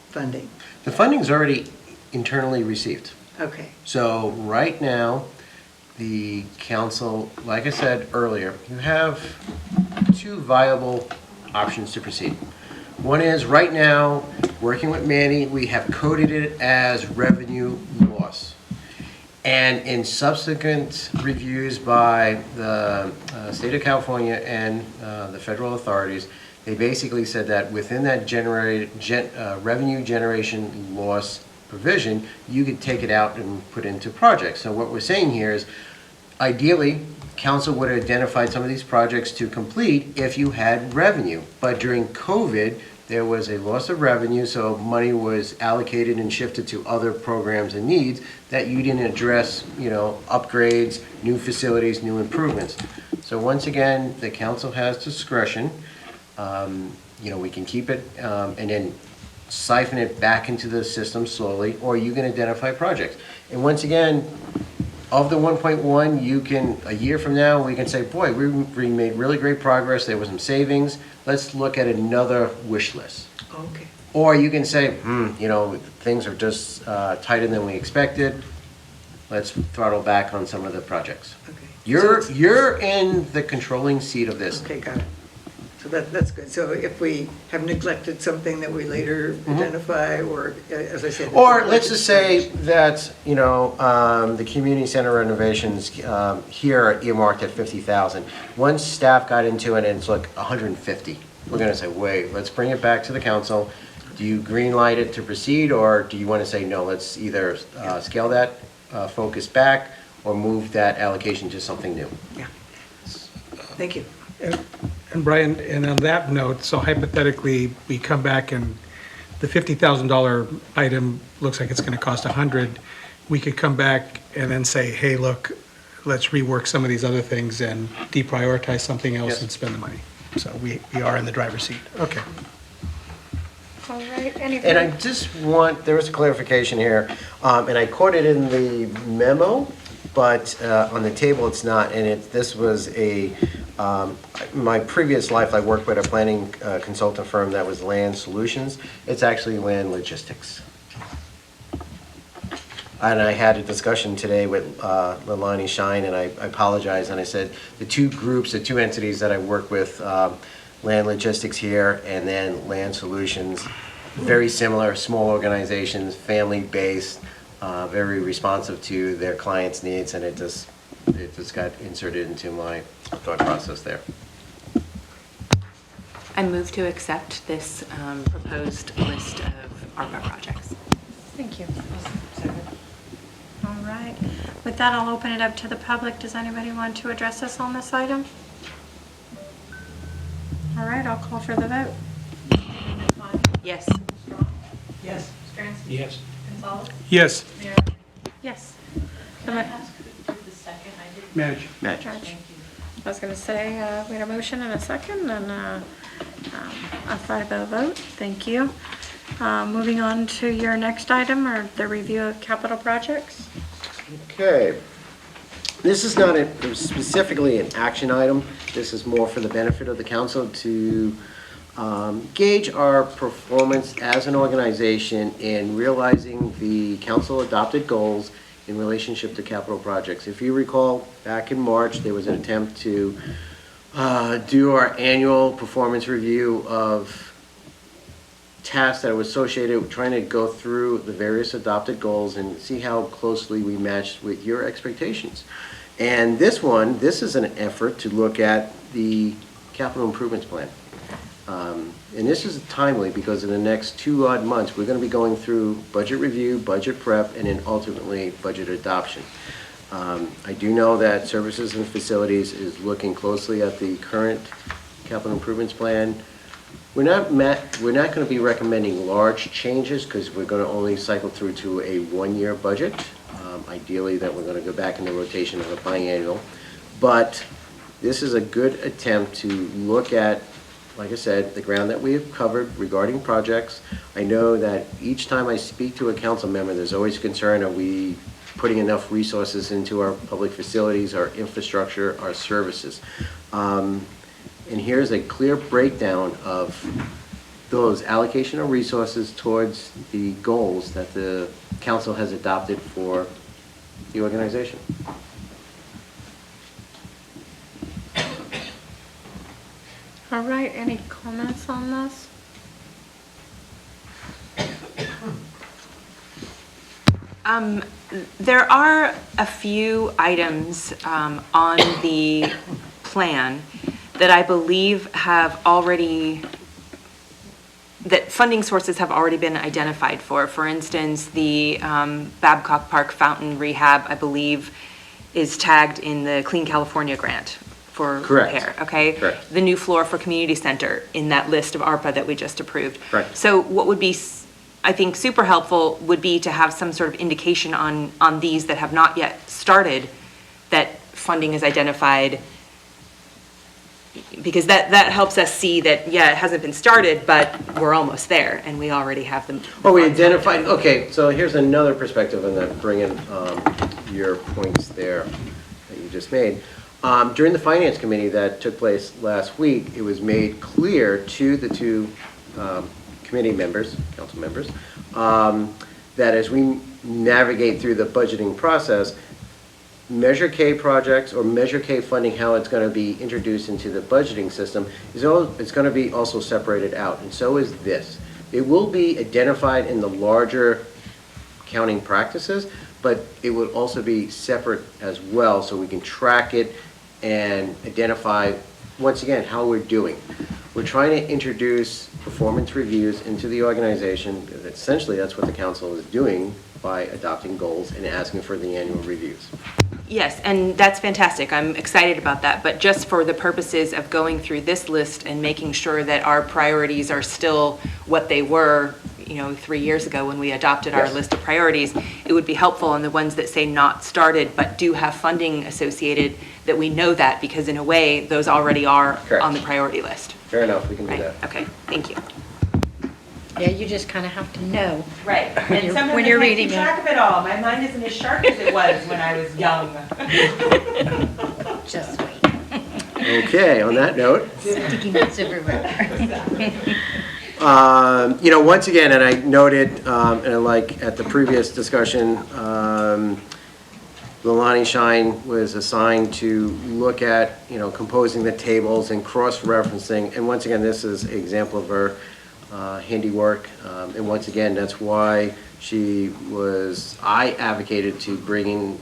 funding? The funding's already internally received. Okay. So right now, the council, like I said earlier, you have two viable options to proceed. One is, right now, working with Manny, we have coded it as revenue loss. And in subsequent reviews by the state of California and the federal authorities, they basically said that within that revenue generation loss provision, you could take it out and put into projects. So what we're saying here is, ideally, council would have identified some of these projects to complete if you had revenue. But during COVID, there was a loss of revenue, so money was allocated and shifted to other programs and needs that you didn't address, upgrades, new facilities, new improvements. So once again, the council has discretion. We can keep it and then siphon it back into the system slowly, or you can identify projects. And once again, of the 1.1, you can, a year from now, we can say, boy, we made really great progress, there was some savings, let's look at another wish list. Okay. Or you can say, things are just tighter than we expected, let's throttle back on some of the projects. Okay. You're in the controlling seat of this. Okay, got it. So that's good. So if we have neglected something that we later identify, or as I said. Or let's just say that, the community center renovations here are earmarked at 50,000. Once staff got into it and it's like 150, we're gonna say, wait, let's bring it back to the council. Do you green light it to proceed, or do you wanna say, no, let's either scale that focus back or move that allocation to something new? Yeah. Thank you. And Brian, and on that note, so hypothetically, we come back and the $50,000 item looks like it's going to cost 100. We could come back and then say, hey, look, let's rework some of these other things and deprioritize something else. Yes. And spend the money. So we are in the driver's seat. Okay. All right, anything? And I just want, there was a clarification here, and I caught it in the memo, but on the table it's not, and this was my previous life, I worked with a planning consultant firm that was Land Solutions. It's actually Land Logistics. And I had a discussion today with Leilani Shine, and I apologize, and I said the two entities that I work with, Land Logistics here and then Land Solutions, very similar, small organizations, family-based, very responsive to their clients' needs, and it just got inserted into my thought process there. I move to accept this proposed list of ARPA projects. Thank you. All right. With that, I'll open it up to the public. Does anybody want to address us on this item? All right, I'll call for the vote. Yes. Strong? Yes. Stransky? Yes. Gonzalez? Yes. Mayor? Yes. Can I ask who did the second? I didn't. Madge. Match. Judge. Thank you. I was going to say, we had a motion and a second and a 5-0 vote. Thank you. Moving on to your next item, or the review of capital projects. Okay. This is not specifically an action item. This is more for the benefit of the council to gauge our performance as an organization in realizing the council-adopted goals in relationship to capital projects. If you recall, back in March, there was an attempt to do our annual performance review of tasks that were associated with trying to go through the various adopted goals and see how closely we matched with your expectations. And this is an effort to look at the capital improvements plan. And this is timely because in the next 2 odd months, we're going to be going through budget review, budget prep, and then ultimately budget adoption. I do know that Services and Facilities is looking closely at the current capital improvements plan. We're not going to be recommending large changes because we're going to only cycle through to a 1-year budget. Ideally, that we're going to go back in the rotation of a biannual. But this is a good attempt to look at, like I said, the ground that we have covered regarding projects. I know that each time I speak to a council member, there's always concern, are we putting enough resources into our public facilities, our infrastructure, our services? And here's a clear breakdown of those allocation of resources towards the goals that the council has adopted for the organization. All right, any comments on this? There are a few items on the plan that I believe have already, that funding sources have already been identified for. For instance, the Babcock Park Fountain Rehab, I believe, is tagged in the Clean California grant for Correct. repair, okay? Correct. The new floor for community center in that list of ARPA that we just approved. Right. So what would be, I think, super helpful would be to have some sort of indication on these that have not yet started, that funding is identified, because that helps us see that, yeah, it hasn't been started, but we're almost there, and we already have them. Well, we identified, okay, so here's another perspective on that, bringing your points there that you just made. During the Finance Committee that took place last week, it was made clear to the two committee members, council members, that as we navigate through the budgeting process, Measure K projects or Measure K funding, how it's going to be introduced into the budgeting system, it's going to be also separated out, and so is this. It will be identified in the larger accounting practices, but it will also be separate as well, so we can track it and identify, once again, how we're doing. We're trying to introduce performance reviews into the organization. Essentially, that's what the council is doing by adopting goals and asking for the annual reviews. Yes, and that's fantastic. I'm excited about that. But just for the purposes of going through this list and making sure that our priorities are still what they were, 3 years ago when we adopted our Yes. list of priorities, it would be helpful on the ones that say not started but do have funding associated, that we know that, because in a way, those already are Correct. on the priority list. Fair enough, we can do Right, that. okay, thank you. Yeah, you just kind of have to know. Right, When you're- when you're reading it. of it all. My mind isn't as sharp as it was when I was young. Just wait. Okay, on that note, Sticky notes everywhere. once again, and I noted, and like at the previous discussion, Lilani Shine was assigned to look at, composing the tables and cross-referencing. And once again, this is an example of her handiwork. And once again, that's why I advocated to bringing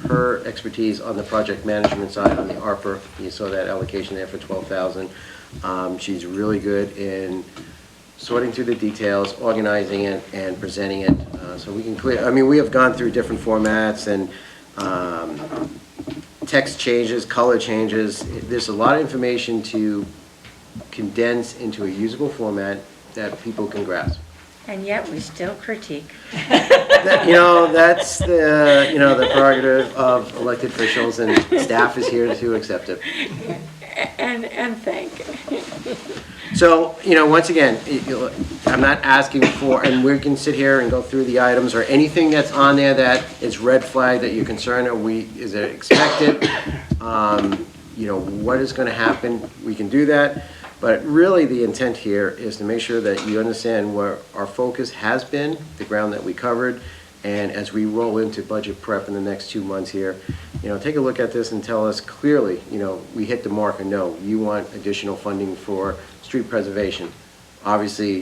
her expertise on the project management side, on the ARPA. You saw that allocation there for $12,000. She's really good in sorting through the details, organizing it, and presenting it. So we can we have gone through different formats and text changes, color changes. There's a lot of information to condense into a usable format that people can grasp. And yet we still critique. That's the prerogative of elected officials, and staff is here to accept it. And thank. So, once again, I'm not asking for, and we can sit here and go through the items or anything that's on there that is red flag that you're concerned, is it expected? What is going to happen? We can do that. But really, the intent here is to make sure that you understand where our focus has been, the ground that we covered, and as we roll into budget prep in the next 2 months here, take a look at this and tell us clearly, we hit the mark or no. You want additional funding for street preservation. Obviously,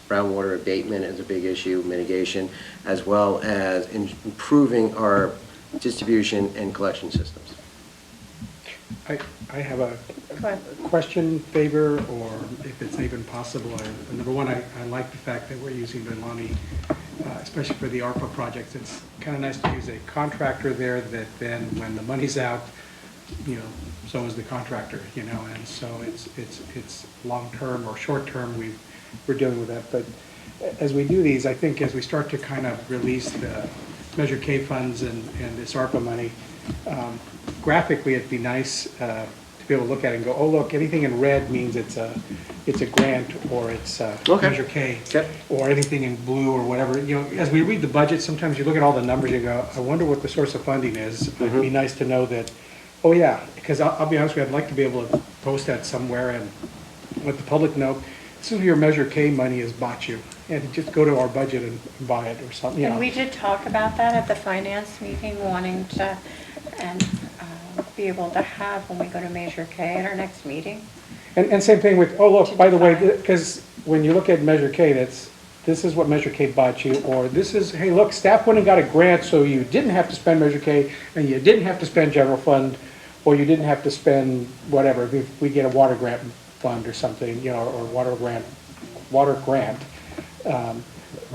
groundwater abatement is a big issue, mitigation, as well as improving our distribution and collection systems. I have a question, favor, or if it's even possible. Number one, I like the fact that we're using Leilani, especially for the ARPA projects. It's kind of nice to use a contractor there that then, when the money's out, so is the contractor, and so it's long-term or short-term, we're dealing with that. But as we do these, I think as we start to kind of release the Measure K funds and this ARPA money, graphically, it'd be nice to be able to look at it and go, oh, look, anything in red means it's a grant, or it's Measure K, or anything in blue or whatever. As we read the budget, sometimes you look at all the numbers, you go, I wonder what the source of funding is. It'd be nice to know that, oh yeah, because I'll be honest with you, I'd like to be able to post that somewhere and let the public know, this is where your Measure K money is bought you, and just go to our budget and buy it or something. And we did talk about that at the finance meeting, wanting to, be able to have when we go to Measure K at our next meeting. And same thing with, oh, look, by the way, because when you look at Measure K, this is what Measure K bought you, or this is, hey, look, staff went and got a grant, so you didn't have to spend Measure K, and you didn't have to spend general fund, or you didn't have to spend whatever. If we get a water grant fund or something, or water grant,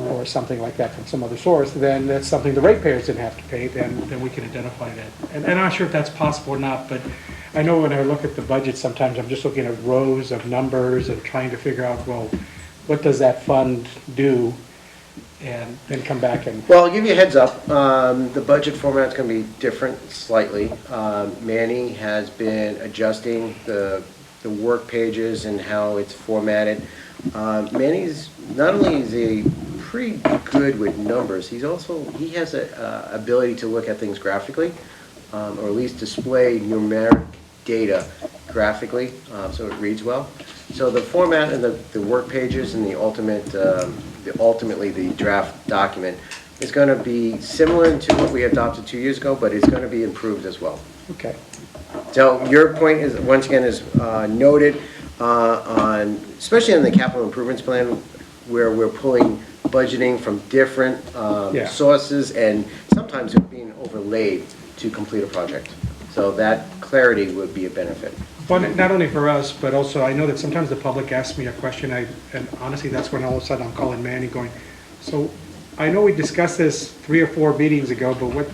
or something like that from some other source, then that's something the ratepayers didn't have to pay, then we can identify that. And I'm not sure if that's possible or not, but I know when I look at the budget, sometimes I'm just looking at rows of numbers and trying to figure out, well, what does that fund do? And then come back and, Well, I'll give you a heads up. The budget format's going to be different slightly. Manny has been adjusting the work pages and how it's formatted. Manny's, not only is he pretty good with numbers, he has a ability to look at things graphically, or at least display numeric data graphically, so it reads well. So the format and the work pages and ultimately the draft document is going to be similar to what we adopted 2 years ago, but it's going to be improved as well. okay. So your point is, once again, is noted especially on the capital improvements plan, where we're pulling budgeting from different sources, and sometimes it's being overlaid to complete a project. So that clarity would be a benefit. Well, not only for us, but also I know that sometimes the public asks me a question, and honestly, that's when all of a sudden I'm calling Manny going, so I know we discussed this 3 or 4 meetings ago, but what,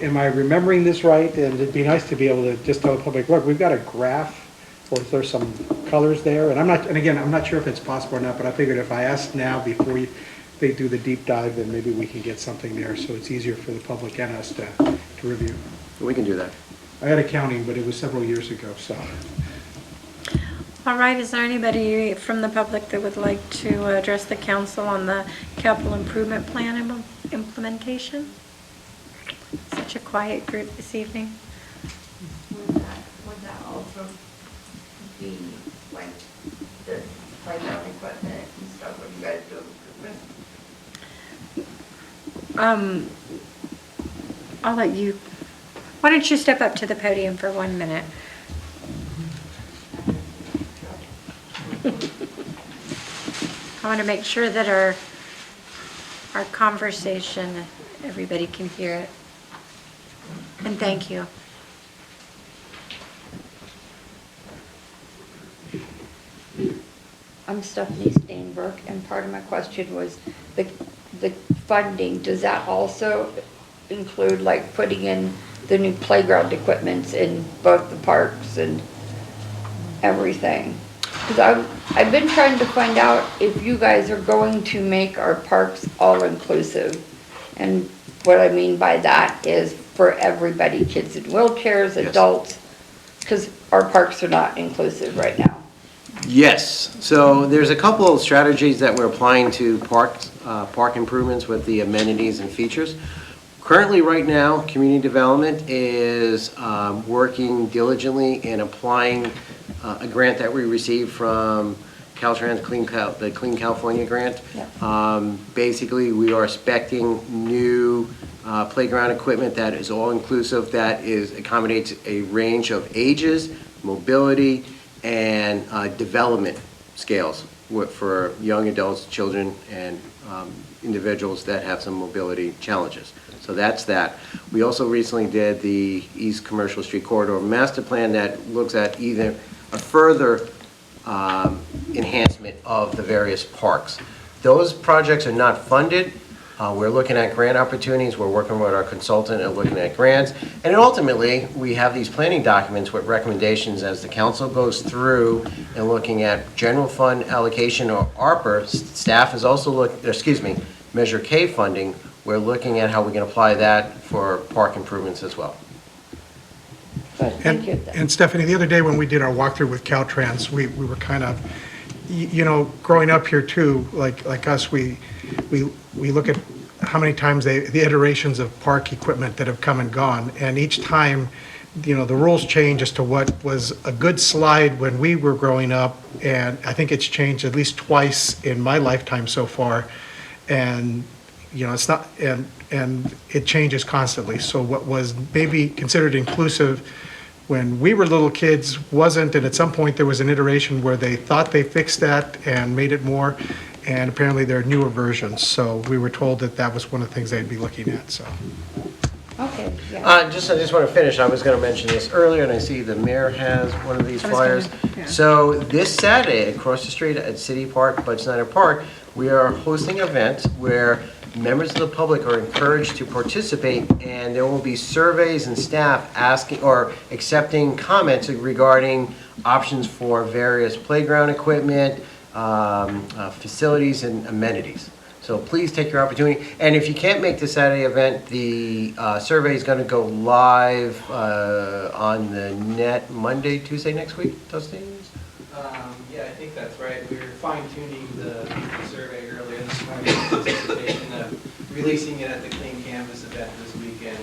am I remembering this right? And it'd be nice to be able to just tell the public, look, we've got a graph, or is there some colors there? And again, I'm not sure if it's possible or not, but I figured if I ask now before they do the deep dive, then maybe we can get something there, so it's easier for the public and us to review. We can do that. I had accounting, but it was several years ago, so. All right, is there anybody from the public that would like to address the council on the capital improvement plan implementation? Such a quiet group this evening. Would that also be like the playground equipment and stuff, what you guys do with? I'll let you, why don't you step up to the podium for 1 minute? I want to make sure that our conversation, everybody can hear it. And thank you. I'm Stephanie Stainbrook, and part of my question was the funding. Does that also include like putting in the new playground equipments in both the parks and everything? Because I've been trying to find out if you guys are going to make our parks all-inclusive. And what I mean by that is for everybody, kids in wheelchairs, adults, because our parks are not inclusive right now. Yes, so there's a couple of strategies that we're applying to park improvements with the amenities and features. Currently, right now, community development is working diligently in applying a grant that we received from Caltrans, the Clean California grant. Yep. Basically, we are spec'ing new playground equipment that is all-inclusive, that accommodates a range of ages, mobility, and development scales for young adults, children, and individuals that have some mobility challenges. So that's that. We also recently did the East Commercial Street Corridor Master Plan that looks at either a further enhancement of the various parks. Those projects are not funded. We're looking at grant opportunities. We're working with our consultant and looking at grants. And then ultimately, we have these planning documents with recommendations as the council goes through and looking at general fund allocation or ARPA. Staff is also Measure K funding. We're looking at how we can apply that for park improvements as well. And Stephanie, the other day when we did our walkthrough with Caltrans, we were kind of, growing up here too, like us, we look at how many times the iterations of park equipment that have come and gone, and each time, the rules change as to what was a good slide when we were growing up, and I think it's changed at least twice in my lifetime so far, and it's not, and it changes constantly. So what was maybe considered inclusive when we were little kids wasn't, and at some point there was an iteration where they thought they fixed that and made it more, and apparently there are newer versions. So we were told that that was one of the things they'd be looking at, so. Okay, yeah. I just want to finish, I was going to mention this earlier, and I see the mayor has one of these I was flyers. gonna- yeah. So this Saturday, across the street at City Park, Bud Snyder Park, we are hosting an event where members of the public are encouraged to participate, and there will be surveys and staff asking or accepting comments regarding options for various playground equipment, facilities, and amenities. So please take your opportunity. And if you can't make the Saturday event, the survey is going to go live on the net Monday, Tuesday next week, Dusty? Yeah, I think that's right. We were fine tuning the survey earlier this morning in anticipation of releasing it at the Clean Canvas event this weekend.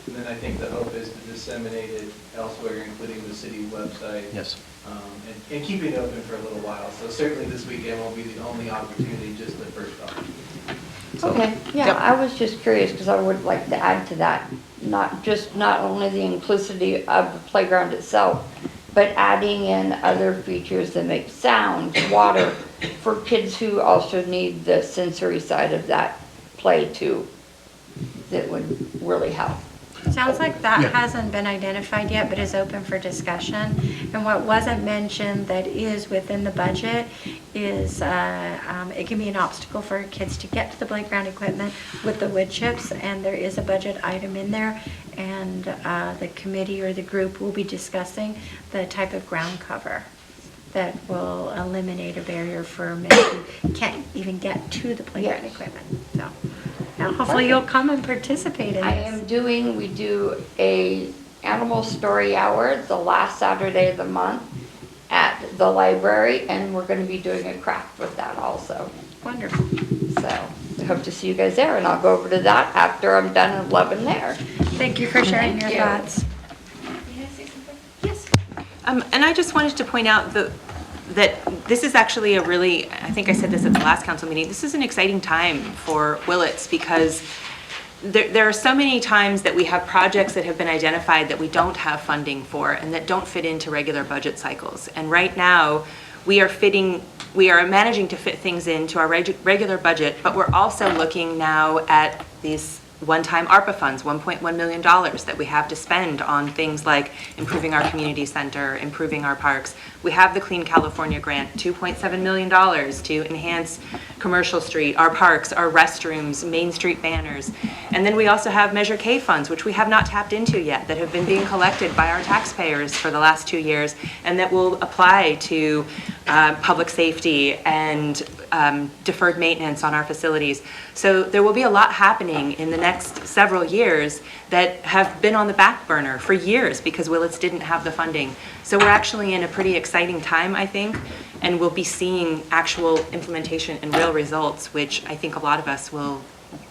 And then I think the hope is to disseminate it elsewhere, including the city website. Yes. And keep it open for a little while. So certainly this weekend won't be the only opportunity, just the first opportunity. Okay, yeah, I was just curious, because I would like to add to that, not only the inclusivity of the playground itself, but adding in other features that make sound, water, for kids who also need the sensory side of that play too, that would really help. Sounds like that Yeah. hasn't been identified yet, but is open for discussion. And what wasn't mentioned that is within the budget is it can be an obstacle for kids to get to the playground equipment with the wood chips, and there is a budget item in there. And the committee or the group will be discussing the type of ground cover that will eliminate a barrier for many who can't even get to the playground Yes. equipment. So now hopefully you'll come and participate in this. We do a animal story hour the last Saturday of the month at the library, and we're gonna be doing a craft with that also. Wonderful. So, I hope to see you guys there, and I'll go over to that after I'm done at 11 there. Thank you for sharing your Thank you. thoughts. Yes. And I just wanted to point out that this is actually a really, I think I said this at the last council meeting, this is an exciting time for Willits, because there are so many times that we have projects that have been identified that we don't have funding for and that don't fit into regular budget cycles. And right now, we are managing to fit things into our regular budget, but we're also looking now at these one-time ARPA funds, $1.1 million that we have to spend on things like improving our community center, improving our parks. We have the Clean California grant, $2.7 million to enhance Commercial Street, our parks, our restrooms, Main Street banners. And then we also have Measure K funds, which we have not tapped into yet, that have been being collected by our taxpayers for the last 2 years, and that will apply to public safety and deferred maintenance on our facilities. So there will be a lot happening in the next several years that have been on the back burner for years because Willits didn't have the funding. So we're actually in a pretty exciting time, I think, and we'll be seeing actual implementation and real results, which I think a lot of us will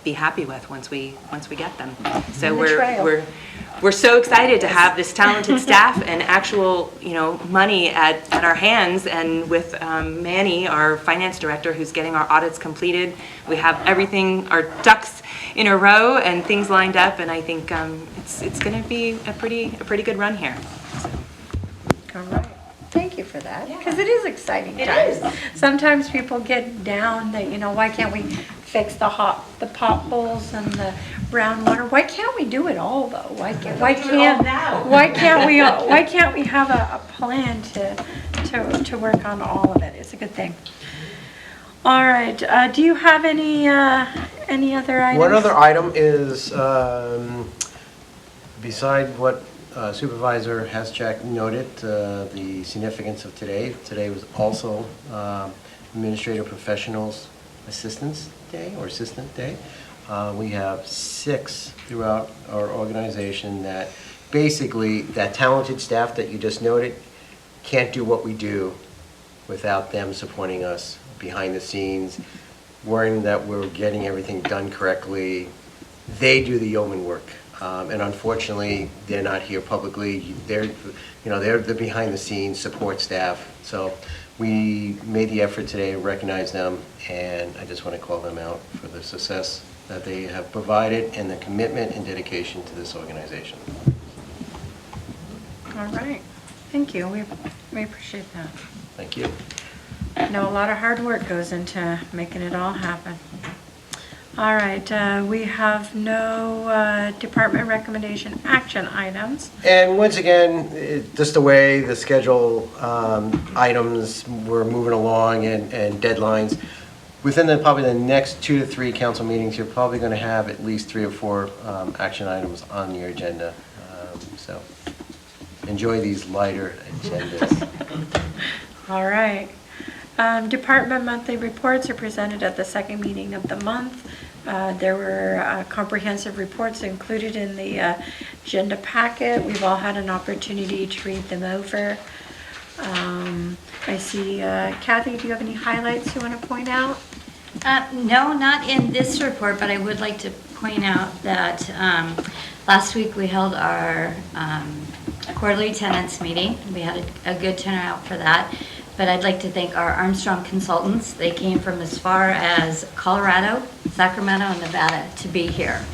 be happy with once we get them. So we're so excited to have this talented staff and actual, money at our hands, and with Manny, our finance director, who's getting our audits completed. We have everything, our ducks in a row and things lined up, and I think it's going to be a pretty good run here. All right. Thank you for that, because it is exciting times. Sometimes people get down that, why can't we fix the potholes and the brown water? Why can't we do it all though? Why can't we have a plan to work on all of it? It's a good thing. All right. Do you have any other items? One other item is, beside what Supervisor Haschak noted, the significance of today. Today was also Administrative Professionals Assistance Day, or Assistant Day. We have 6 throughout our organization that basically, that talented staff that you just noted can't do what we do without them supporting us behind the scenes, worrying that we're getting everything done correctly. They do the yeoman work. And unfortunately, they're not here publicly. They're the behind-the-scenes support staff. So we made the effort today to recognize them, and I just want to call them out for the success that they have provided and the commitment and dedication to this organization. All right. Thank you. We appreciate that. Thank you. I know a lot of hard work goes into making it all happen. All right, we have no department recommendation action items. And once again, just the way the schedule items were moving along and deadlines, within probably the next 2 to 3 council meetings, you're probably going to have at least 3 or 4 action items on your agenda. So enjoy these lighter agendas. All right. Department monthly reports are presented at the second meeting of the month. There were comprehensive reports included in the agenda packet. We've all had an opportunity to read them over. I see, Kathy, do you have any highlights you want to point out? No, not in this report, but I would like to point out that last week we held our quarterly tenants meeting. We had a good turnout for that. But I'd like to thank our Armstrong consultants. They came from as far as Colorado, Sacramento, and Nevada to be here.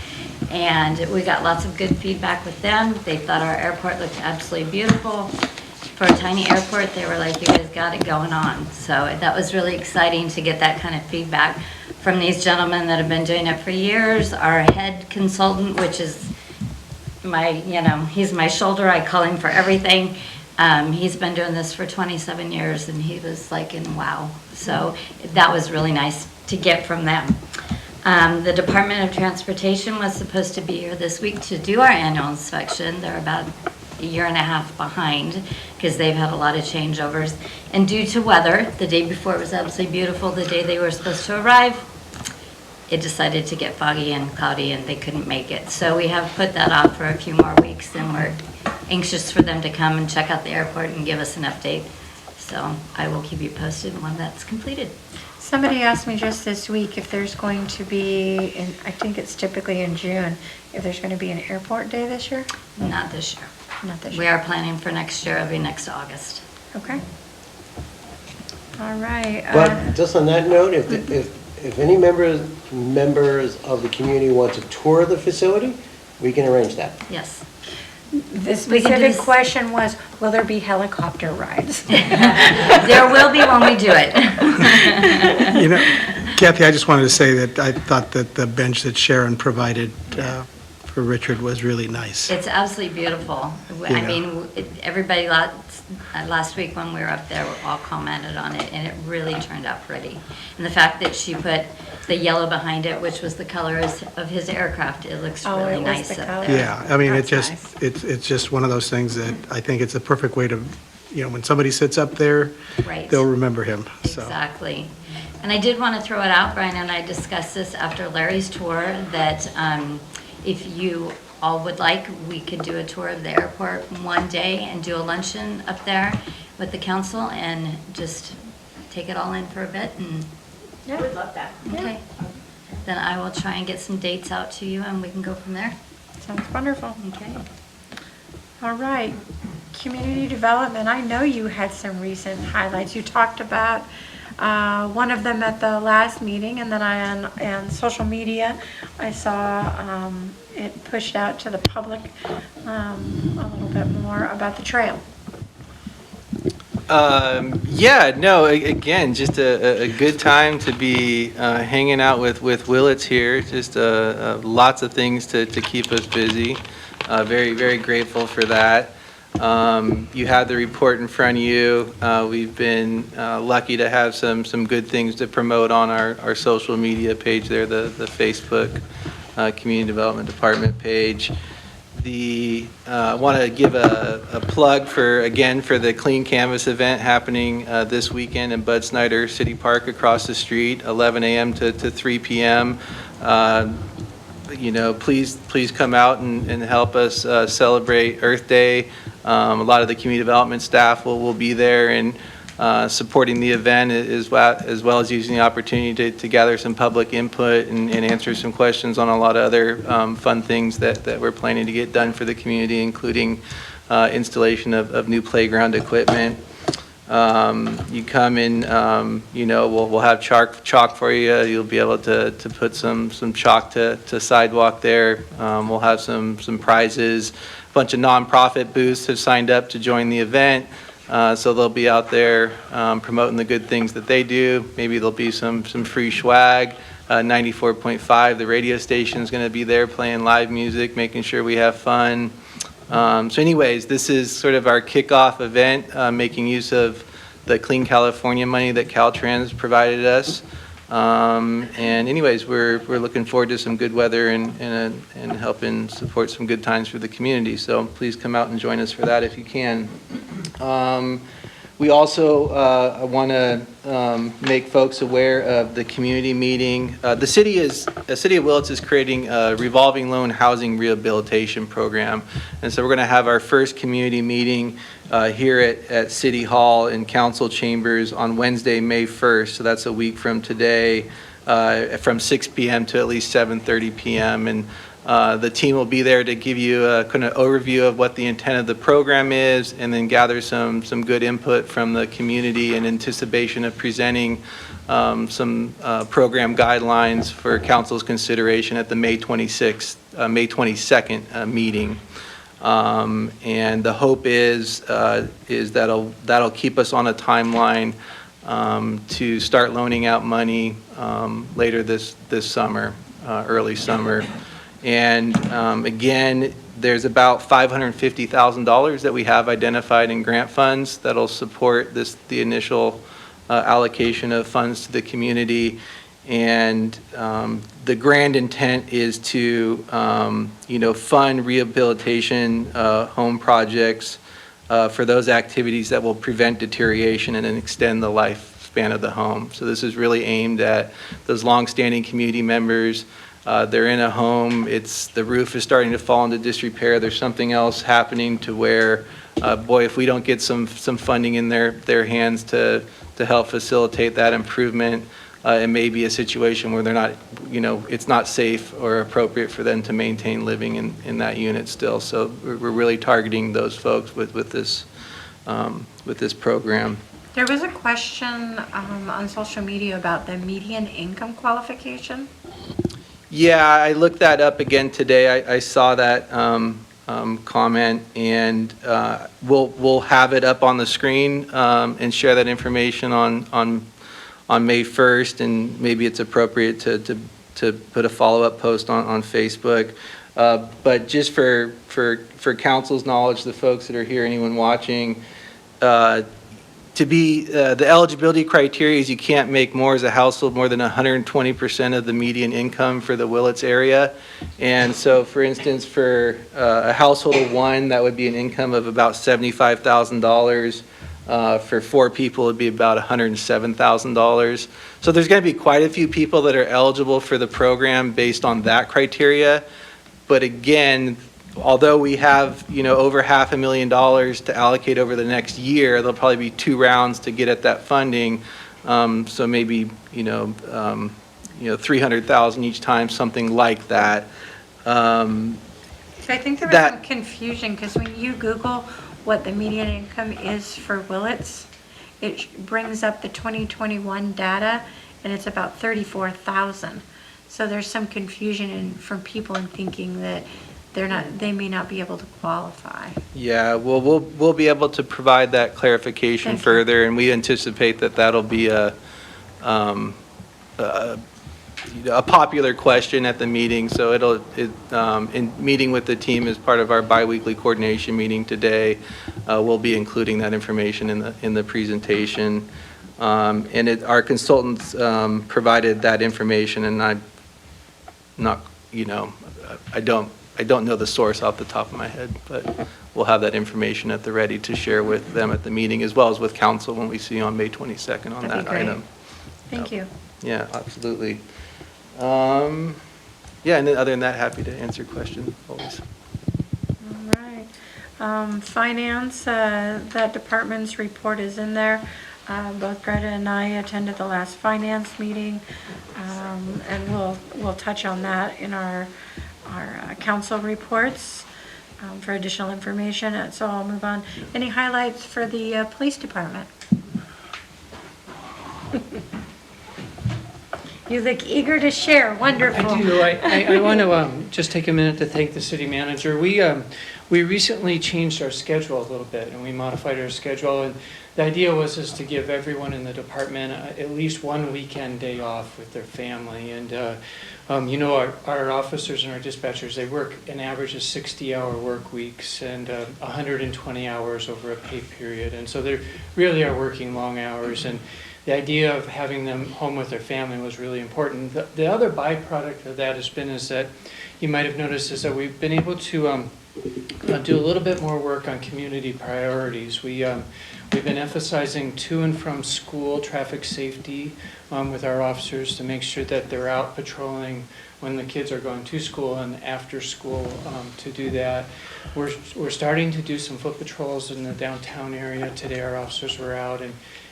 And we got lots of good feedback with them. They thought our airport looked absolutely beautiful. For a tiny airport, they were like, you guys got it going on. So that was really exciting to get that kind of feedback from these gentlemen that have been doing it for years. Our head consultant, which is he's my shoulder. I call him for everything. He's been doing this for 27 years, and he was like in wow. So that was really nice to get from them. The Department of Transportation was supposed to be here this week to do our annual inspection. They're about a year and a half behind because they've had a lot of changeovers. And due to weather, the day before it was absolutely beautiful. The day they were supposed to arrive, it decided to get foggy and cloudy, and they couldn't make it. So we have put that off for a few more weeks, and we're anxious for them to come and check out the airport and give us an update. So I will keep you posted when that's completed. Somebody asked me just this week if there's going to be, I think it's typically in June, if there's going to be an airport day this year? Not this year. Not this year. We are planning for next year. It'll be next August. Okay. All right. But just on that note, if any members of the community want to tour the facility, we can arrange that. Yes. The specific question was, will there be helicopter rides? There will be when we do it. Kathy, I just wanted to say that I thought that the bench that Sharon provided for Richard was really nice. It's absolutely beautiful. I mean, everybody last week when we were up there, all commented on it, and it really turned out pretty. And the fact that she put the yellow behind it, which was the colors of his aircraft, it looks really nice up there. Yeah, I mean, it's just one of those things that I think it's a perfect way to, when somebody sits up there, Right. they'll remember him. So. Exactly. And I did want to throw it out, Brian and I discussed this after Larry's tour, that if you all would like, we could do a tour of the airport one day and do a luncheon up there with the council and just take it all in for a bit. And I would love that. okay, then I will try and get some dates out to you and we can go from there. Sounds wonderful. Okay. All right. Community development. I know you had some recent highlights. You talked about one of them at the last meeting, and then on social media, I saw it pushed out to the public a little bit more about the trail. Again, just a good time to be hanging out with Willits here. Just lots of things to keep us busy. Very, very grateful for that. You have the report in front of you. We've been lucky to have some good things to promote on our social media page there, the Facebook Community Development Department page. I want to give a plug for the Clean Canvas event happening this weekend in Bud Snyder City Park across the street, 11 a.m. to 3 p.m. Please come out and help us celebrate Earth Day. A lot of the community development staff will be there and supporting the event as well as using the opportunity to gather some public input and answer some questions on a lot of other fun things that we're planning to get done for the community, including installation of new playground equipment. You come in, we'll have chalk for you. You'll be able to put some chalk to sidewalk there. We'll have some prizes. A bunch of nonprofit booths have signed up to join the event. So they'll be out there promoting the good things that they do. Maybe there'll be some free swag. 94.5. The radio station is going to be there playing live music, making sure we have fun. So anyways, this is sort of our kickoff event, making use of the Clean California money that Caltrans provided us. And anyways, we're looking forward to some good weather and helping support some good times for the community. So please come out and join us for that if you can. We also want to make folks aware of the community meeting. The city of Willits is creating a revolving loan housing rehabilitation program. And so we're going to have our first community meeting here at City Hall in Council Chambers on Wednesday, May 1st. So that's a week from today, from 6 p.m. to at least 7:30 p.m. And the team will be there to give you a kind of overview of what the intent of the program is, and then gather some good input from the community in anticipation of presenting some program guidelines for council's consideration at the May 22nd meeting. And the hope is that'll keep us on a timeline to start loaning out money later this summer, early summer. And again, there's about $550,000 that we have identified in grant funds that'll support the initial allocation of funds to the community. And the grand intent is to fund rehabilitation home projects for those activities that will prevent deterioration and then extend the lifespan of the home. So this is really aimed at those longstanding community members. They're in a home, the roof is starting to fall into disrepair, there's something else happening to where, boy, if we don't get some funding in their hands to help facilitate that improvement, it may be a situation where they're not, it's not safe or appropriate for them to maintain living in that unit still. So we're really targeting those folks with this program. There was a question on social media about the median income qualification. Yeah, I looked that up again today. I saw that comment, and we'll have it up on the screen and share that information on May 1st, and maybe it's appropriate to put a follow-up post on Facebook. But just for council's knowledge, the folks that are here, anyone watching, to be the eligibility criteria is you can't make more as a household more than 120% of the median income for the Willits area. And so, for instance, for a household of one, that would be an income of about $75,000. For 4 people, it'd be about $107,000. So there's going to be quite a few people that are eligible for the program based on that criteria. But again, although we have, over $500,000 to allocate over the next year, there'll probably be 2 rounds to get at that funding. So maybe, $300,000 each time, something like that. So I think there was some confusion because when you Google what the median income is for Willits, it brings up the 2021 data, and it's about $34,000. So there's some confusion from people in thinking that they may not be able to qualify. Yeah, well, we'll be able to provide that clarification further, and we anticipate that that'll be a popular question at the meeting. So in meeting with the team as part of our biweekly coordination meeting today, we'll be including that information in the presentation. And our consultants provided that information, and I don't know the source off the top of my head, but we'll have that information at the ready to share with them at the meeting, as well as with council when we see you on May 22nd on that item. Thank you. Yeah, absolutely. Yeah, and then other than that, happy to answer questions always. All right. Finance, that department's report is in there. Both Greta and I attended the last finance meeting, and we'll touch on that in our council reports for additional information. So I'll move on. Any highlights for the police department? You look eager to share. Wonderful. I do. I want to just take a minute to thank the city manager. We we recently changed our schedule a little bit, and we modified our schedule, and the idea was is to give everyone in the department at least one weekend day off with their family. And you know, our officers and our dispatchers, they work an average of 60-hour work weeks and 120 hours over a pay period, and so they really are working long hours. And the idea of having them home with their family was really important. The other byproduct of that has been is that you might have noticed is that we've been able to do a little bit more work on community priorities. We've been emphasizing to and from school traffic safety with our officers to make sure that they're out patrolling when the kids are going to school and after school to do that. We're starting to do some foot patrols in the downtown area. Today our officers were out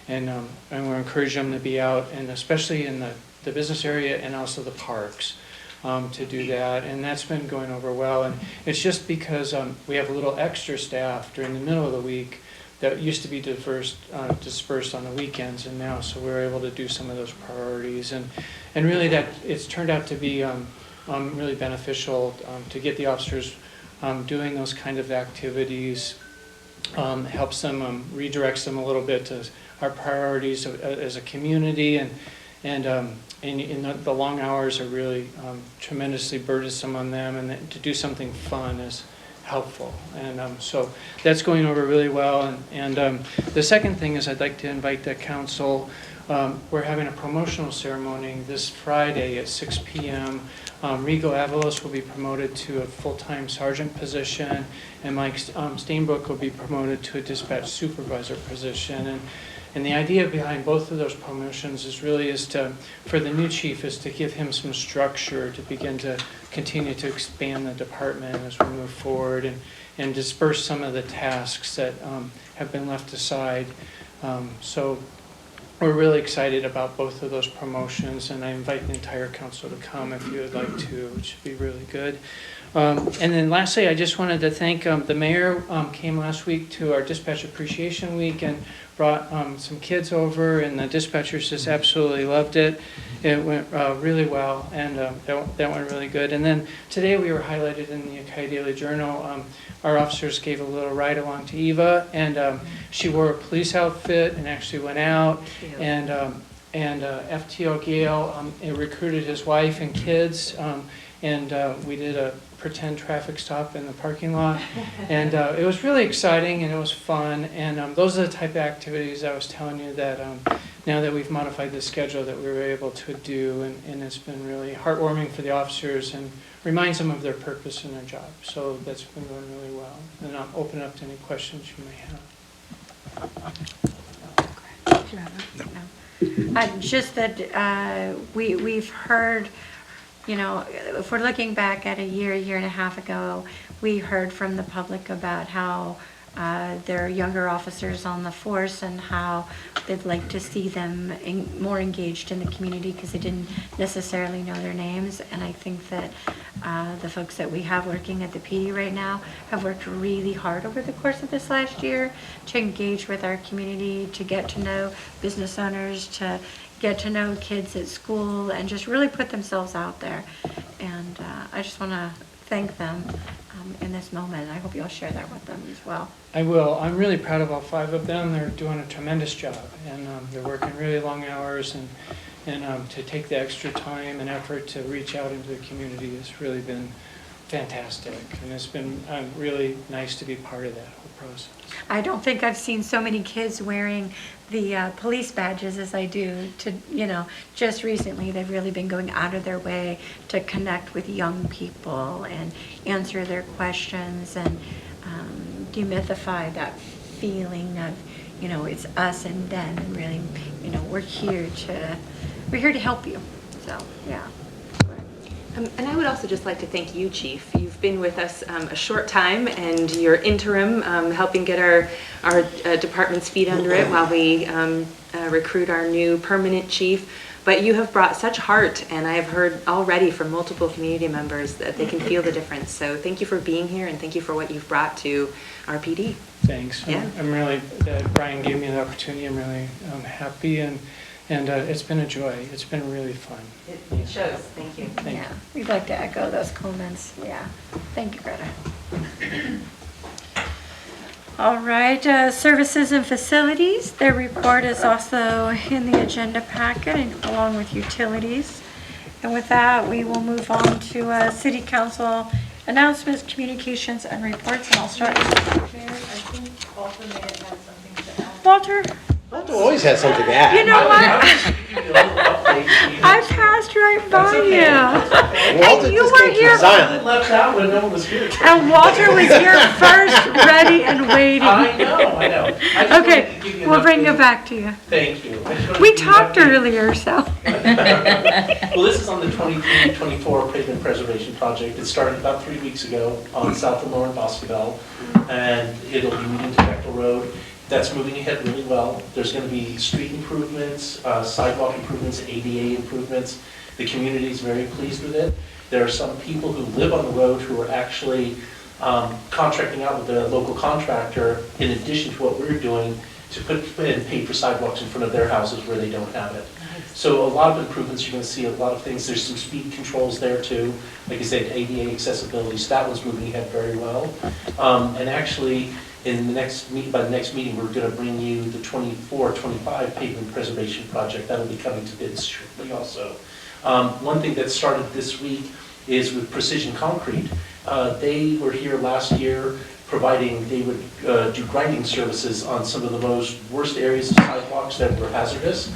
and we're encouraging them to be out, and especially in the business area and also the parks. To do that, and that's been going over well. And it's just because we have a little extra staff during the middle of the week that used to be dispersed on the weekends, and now so we're able to do some of those priorities, and really that it's turned out to be really beneficial to get the officers doing those kind of activities. Helps them, redirects them a little bit to our priorities as a community, and the long hours are really tremendously burdensome on them, and to do something fun is helpful. And so that's going over really well. And the second thing is I'd like to invite the council. We're having a promotional ceremony this Friday at 6 p.m. Rigo Avalos will be promoted to a full-time sergeant position, and Mike Stainbrook will be promoted to a dispatch supervisor position. And the idea behind both of those promotions is really for the new chief, is to give him some structure to begin to continue to expand the department as we move forward and disperse some of the tasks that have been left aside. So we're really excited about both of those promotions, and I invite the entire council to come if you would like to, which would be really good. And then lastly, I just wanted to thank the mayor came last week to our Dispatch Appreciation Week and brought some kids over, and the dispatchers just absolutely loved it. It went really well, and that went really good. And then today we were highlighted in the Ukiah Daily Journal. Our officers gave a little ride along to Eva, and she wore a police outfit and actually went out. Cute. And FTO Gale recruited his wife and kids, and we did a pretend traffic stop in the parking lot, and it was really exciting and it was fun, and those are the type of activities I was telling you that now that we've modified the schedule that we were able to do, and it's been really heartwarming for the officers and reminds them of their purpose in their job. So that's been going really well, and I'll open up to any questions you may have. Just that we've heard, you know, if we're looking back at a year and a half ago, we heard from the public about how there are younger officers on the force and how they'd like to see them more engaged in the community because they didn't necessarily know their names. And I think that the folks that we have working at the PD right now have worked really hard over the course of this last year to engage with our community, to get to know business owners, to get to know kids at school, and just really put themselves out there. And I just want to thank them in this moment. I hope you'll share that with them as well. I will. I'm really proud of all 5 of them. They're doing a tremendous job, and they're working really long hours, and to take the extra time and effort to reach out into the community has really been fantastic, and it's been really nice to be part of that whole process. I don't think I've seen so many kids wearing the police badges as I do to, you know, just recently they've really been going out of their way to connect with young people and answer their questions and demythify that feeling of, you know, it's us and them, and really, you know, we're here to help you. So, yeah. And I would also just like to thank you, Chief. You've been with us a short time, and you're interim, helping get our department's feet under it while we recruit our new permanent chief. But you have brought such heart, and I have heard already from multiple community members that they can feel the difference. So thank you for being here, and thank you for what you've brought to our PD. Thanks. Yeah. I'm really, that Brian gave me the opportunity. I'm really happy, and it's been a joy. It's been really fun. It shows. Thank you. Yeah, we'd like to echo those comments. Yeah. Thank you, Greta. All right, services and facilities, their report is also in the agenda packet and along with utilities. And with that, we will move on to city council announcements, communications, and reports, and I'll start with Mayor, I think Walter may have had something to add. Walter. Walter always has something to add. You know what? I passed right by you. Walter And you just were came here, silent. Left out when no one was here. and Walter was here first, ready and waiting. I know. I just wanted to Okay, give you an we'll bring update. it back to you. Thank you. I just wanted to We give you an talked update. earlier, so. Well, this is on the 23-24 pavement preservation project. It started about 3 weeks ago on South and Lower Boscoville, and it'll be moving to Bechtel Road. That's moving ahead really well. There's going to be street improvements, sidewalk improvements, ADA improvements. The community is very pleased with it. There are some people who live on the road who are actually contracting out with a local contractor in addition to what we're doing to put and pay for sidewalks in front of their houses where they don't have it. So a lot of improvements, you're going to see a lot of things. There's some speed controls there too. Like I said, ADA accessibility, so that one's moving ahead very well. And actually, in the by the next meeting, we're going to bring you the 24-25 pavement preservation project. That'll be coming to bids shortly also. One thing that started this week is with Precision Concrete. They were here last year providing, they would do grinding services on some of the worst areas of sidewalks that were hazardous.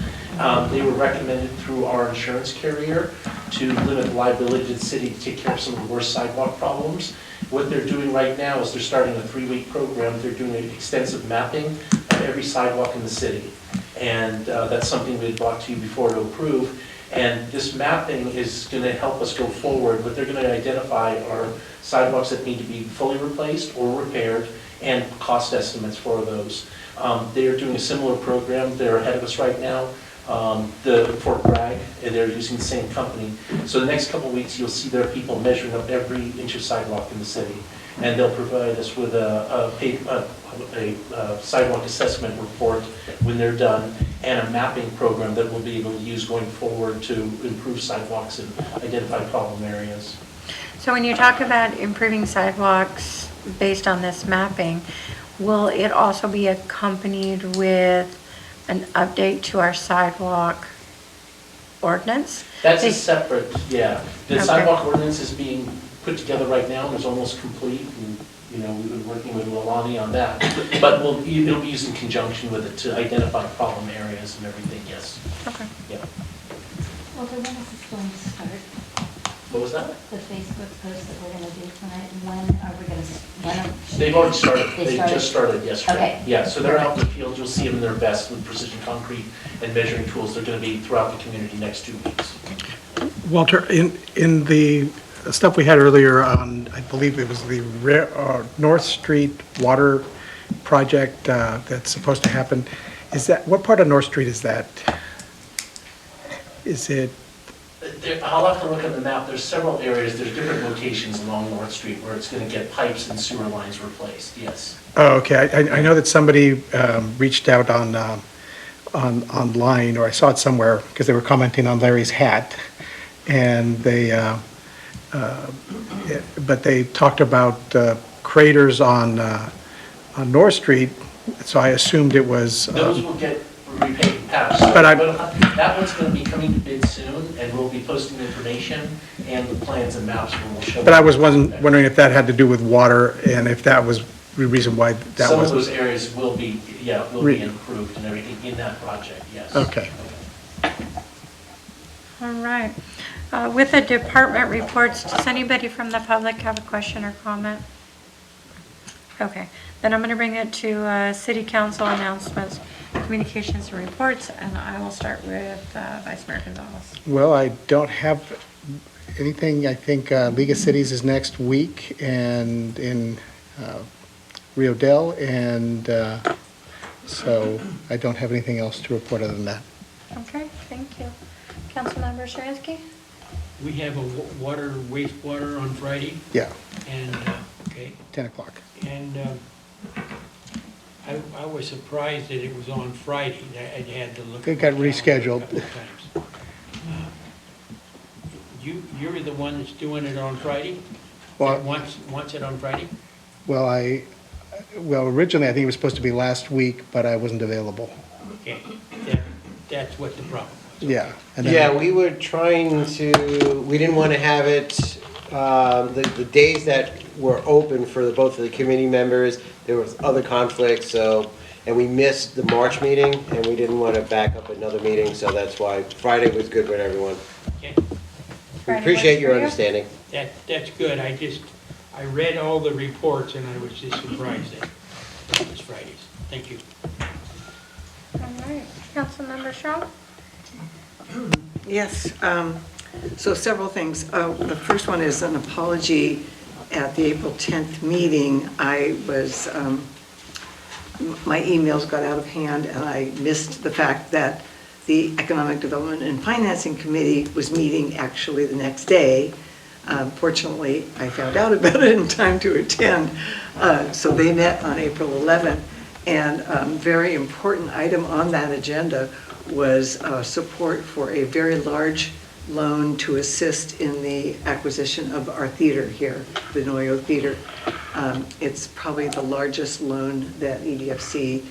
They were recommended through our insurance carrier to limit liability to the city to take care of some of the worst sidewalk problems. What they're doing right now is they're starting a 3-week program. They're doing an extensive mapping of every sidewalk in the city. And that's something we had brought to you before to approve. And this mapping is going to help us go forward. What they're going to identify are sidewalks that need to be fully replaced or repaired and cost estimates for those. They are doing a similar program. They're ahead of us right now. The Fort Bragg, and they're using the same company. So the next couple of weeks, you'll see their people measuring up every inch of sidewalk in the city. And they'll provide us with a sidewalk assessment report when they're done, and a mapping program that we'll be able to use going forward to improve sidewalks and identify problem areas. So when you talk about improving sidewalks based on this mapping, will it also be accompanied with an update to our sidewalk ordinance? That's a separate, yeah. The Okay. sidewalk ordinance is being put together right now, and it's almost complete, and, we've been working with Lalani on that. But it'll be used in conjunction with it to identify problem areas and everything, yes. Okay. Yeah. Well, when is this going to start? What was that? The Facebook post that we're going to do tonight, when are we going to, They've already started. They They started? just started yesterday. Okay. Yeah, so they're out in the field. You'll see them in their best with precision concrete and measuring tools. They're going to be throughout the community next 2 weeks. Walter, in the stuff we had earlier on, I believe it was the North Street water project that's supposed to happen, what part of North Street is that? Is it? I'll have to look at the map. There's several areas. There's different locations along North Street where it's going to get pipes and sewer lines replaced, yes. Oh, okay. I know that somebody reached out online, or I saw it somewhere, because they were commenting on Larry's hat, and but they talked about craters on North Street, so I assumed it was. Those will get repaid and patched. But that one's going to be coming to bid soon, and we'll be posting information and the plans and maps where we'll show. But I was wondering if that had to do with water, and if that was the reason why that was. Some of those areas will be, will be improved and everything in that project, yes. Okay. All right. With the department reports, does anybody from the public have a question or comment? Okay, then I'm going to bring it to city council announcements, communications and reports, and I will start with Vice Mayor Gonzalez. Well, I don't have anything. I think League of Cities is next week, and in Rio Dell, and so I don't have anything else to report other than that. Okay, thank you. Councilmember Sharansky? We have a wastewater on Friday. Yeah. And, okay. 10 o'clock. And I was surprised that it was on Friday. I had to look. It got rescheduled. A couple times. You're the one that's doing it on Friday? Well, Wants it on Friday? Well, well, originally, I think it was supposed to be last week, but I wasn't available. Okay, that's what the problem was. Yeah. And then- Yeah, we were trying to, we didn't want to have it, the days that were open for both of the committee members, there was other conflicts, so, and we missed the March meeting, and we didn't want to back up another meeting, so that's why Friday was good with everyone. Okay, We Friday appreciate works your for you? understanding. that's good. I read all the reports and I was just surprised that it was Fridays. Thank you. All right. Councilmember Shaw? Yes, so several things. The first one is an apology. At the April 10th meeting, I was, my emails got out of hand and I missed the fact that the Economic Development and Financing Committee was meeting actually the next day. Fortunately, I found out about it in time to attend. So they met on April 11th, and a very important item on that agenda was support for a very large loan to assist in the acquisition of our theater here, the Noyo Theater. It's probably the largest loan that EDFC,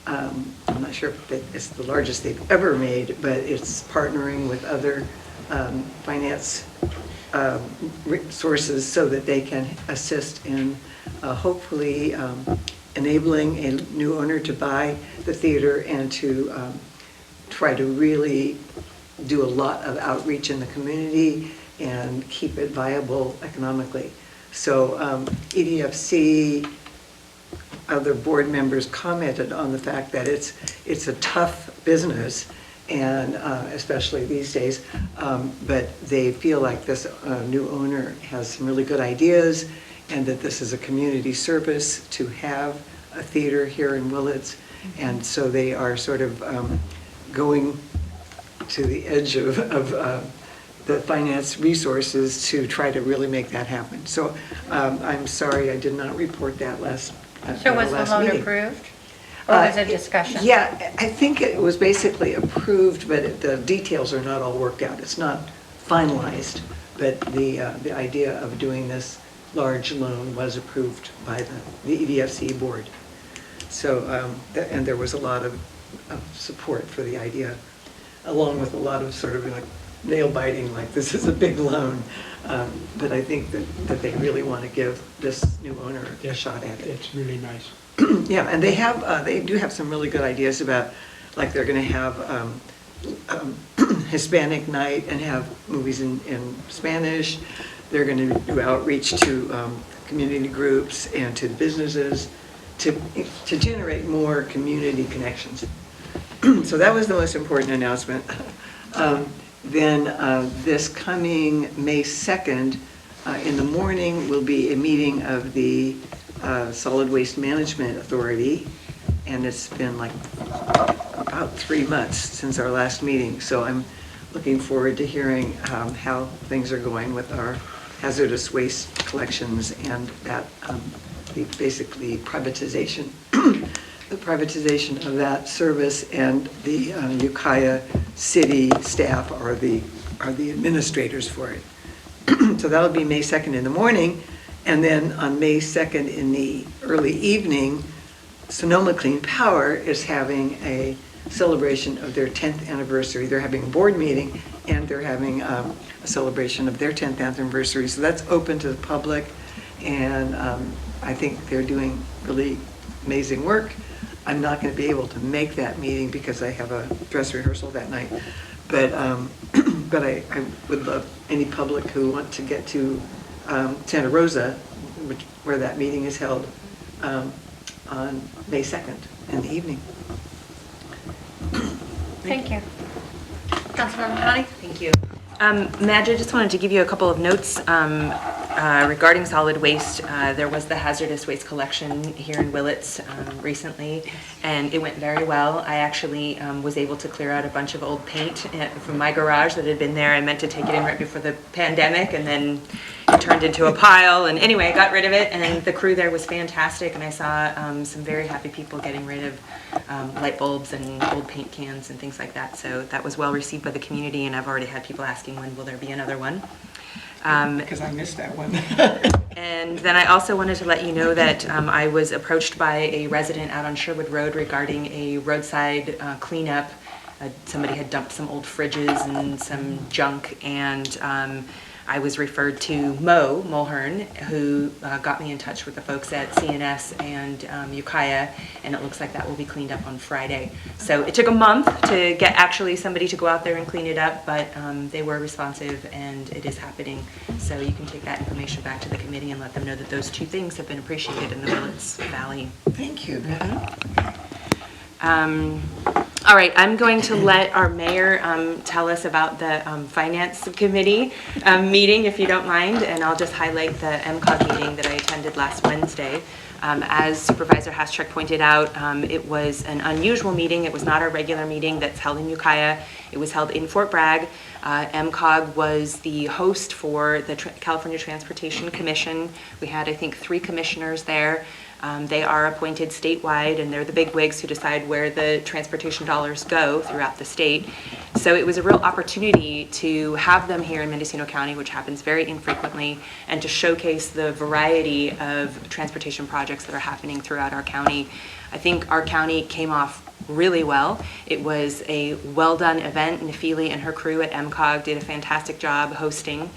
I'm not sure if it's the largest they've ever made, but it's partnering with other finance sources so that they can assist in hopefully enabling a new owner to buy the theater and to try to really do a lot of outreach in the community and keep it viable economically. So EDFC, other board members commented on the fact that it's a tough business, and especially these days, but they feel like this new owner has some really good ideas, and that this is a community service to have a theater here in Willits, and so they are sort of going to the edge of the finance resources to try to really make that happen. So I'm sorry I did not report that last meeting. So was the loan approved? Or was it discussion? Yeah, I think it was basically approved, but the details are not all worked out. It's not finalized, but the idea of doing this large loan was approved by the EDFC board. So, and there was a lot of support for the idea, along with a lot of sort of like nail biting, like this is a big loan. But I think that they really want to give this new owner a shot at it. It's really nice. Yeah, and they do have some really good ideas about, like they're going to have Hispanic night and have movies in Spanish. They're going to do outreach to community groups and to businesses to generate more community connections. So that was the most important announcement. Then this coming May 2nd, in the morning will be a meeting of the Solid Waste Management Authority, and it's been like about 3 months since our last meeting, so I'm looking forward to hearing how things are going with our hazardous waste collections and that basically privatization, the privatization of that service, and the Ukiah city staff are the administrators for it. So that'll be May 2nd in the morning. And then on May 2nd in the early evening, Sonoma Clean Power is having a celebration of their 10th anniversary. They're having a board meeting and they're having a celebration of their 10th anniversary. So that's open to the public, and I think they're doing really amazing work. I'm not going to be able to make that meeting because I have a dress rehearsal that night. But I would love any public who want to get to Santa Rosa, where that meeting is held, on May 2nd in the evening. Thank you. Councilmember Connie? Thank you. Madge, I just wanted to give you a couple of notes regarding solid waste. There was the hazardous waste collection here in Willits recently, and it went very well. I actually was able to clear out a bunch of old paint from my garage that had been there. I meant to take it in right before the pandemic, and then it turned into a pile. And anyway, I got rid of it, and the crew there was fantastic, and I saw some very happy people getting rid of light bulbs and old paint cans and things like that. So that was well received by the community, and I've already had people asking when will there be another one. Because I missed that one. And then I also wanted to let you know that I was approached by a resident out on Sherwood Road regarding a roadside cleanup. Somebody had dumped some old fridges and some junk, and I was referred to Mo Mulhern, who got me in touch with the folks at CNS and Ukiah, and it looks like that will be cleaned up on Friday. So it took a month to get actually somebody to go out there and clean it up, but they were responsive, and it is happening. So you can take that information back to the committee and let them know that those two things have been appreciated in the Willits Valley. Thank you. All right, I'm going to let our mayor tell us about the finance committee meeting, if you don't mind, and I'll just highlight the MCOG meeting that I attended last Wednesday. As Supervisor Haschak pointed out, it was an unusual meeting. It was not our regular meeting that's held in Ukiah. It was held in Fort Bragg. MCOG was the host for the California Transportation Commission. We had, I think, 3 commissioners there. They are appointed statewide, and they're the bigwigs who decide where the transportation dollars go throughout the state. So it was a real opportunity to have them here in Mendocino County, which happens very infrequently, and to showcase the variety of transportation projects that are happening throughout our county. I think our county came off really well. It was a well-done event. Nafili and her crew at MCOG did a fantastic job hosting.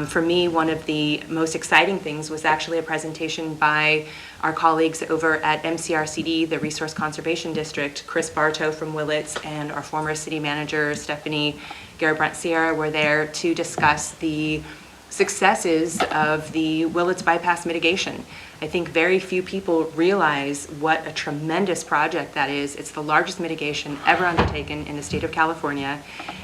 For me, one of the most exciting things was actually a presentation by our colleagues over at MCRCD, the Resource Conservation District. Chris Bartow from Willits and our former city manager, Stephanie Garabrandt-Sierra, were there to discuss the successes of the Willits bypass mitigation. I think very few people realize what a tremendous project that is. It's the largest mitigation ever undertaken in the state of California,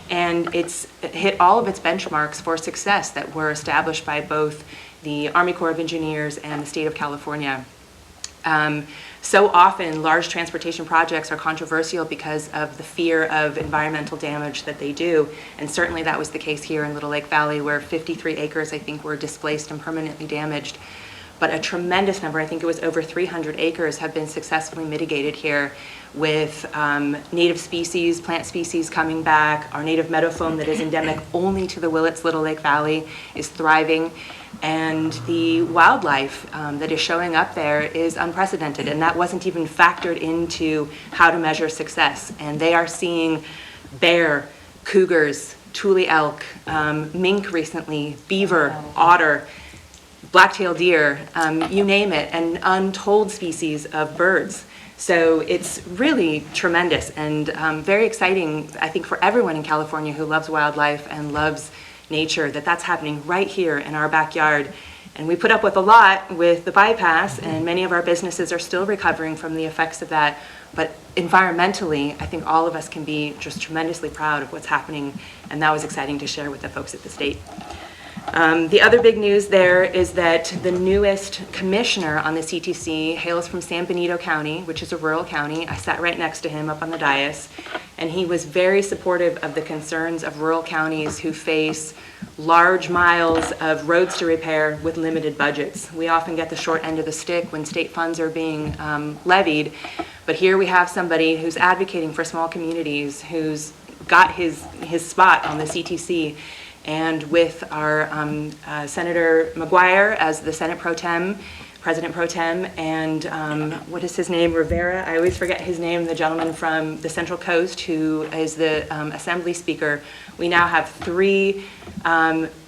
and it's hit all of its benchmarks for success that were established by both the Army Corps of Engineers and the state of California. So often, large transportation projects are controversial because of the fear of environmental damage that they do, and certainly that was the case here in Little Lake Valley, where 53 acres, I think, were displaced and permanently damaged. But a tremendous number, I think it was over 300 acres, have been successfully mitigated here with native species, plant species coming back. Our native meadow foam that is endemic only to the Willits Little Lake Valley is thriving. And the wildlife that is showing up there is unprecedented, and that wasn't even factored into how to measure success. And they are seeing bear, cougars, tule elk, mink recently, beaver, otter, black-tailed deer, you name it, and untold species of birds. So it's really tremendous and very exciting, I think, for everyone in California who loves wildlife and loves nature, that that's happening right here in our backyard. And we put up with a lot with the bypass, and many of our businesses are still recovering from the effects of that. But environmentally, I think all of us can be just tremendously proud of what's happening, and that was exciting to share with the folks at the state. The other big news there is that the newest commissioner on the CTC hails from San Benito County, which is a rural county. I sat right next to him up on the dais, and he was very supportive of the concerns of rural counties who face large miles of roads to repair with limited budgets. We often get the short end of the stick when state funds are being levied, but here we have somebody who's advocating for small communities, who's got his spot on the CTC. And with our Senator McGuire as the Senate Pro Tem, President Pro Tem, and what is his name, Rivera? I always forget his name, the gentleman from the Central Coast who is the Assembly Speaker. We now have 3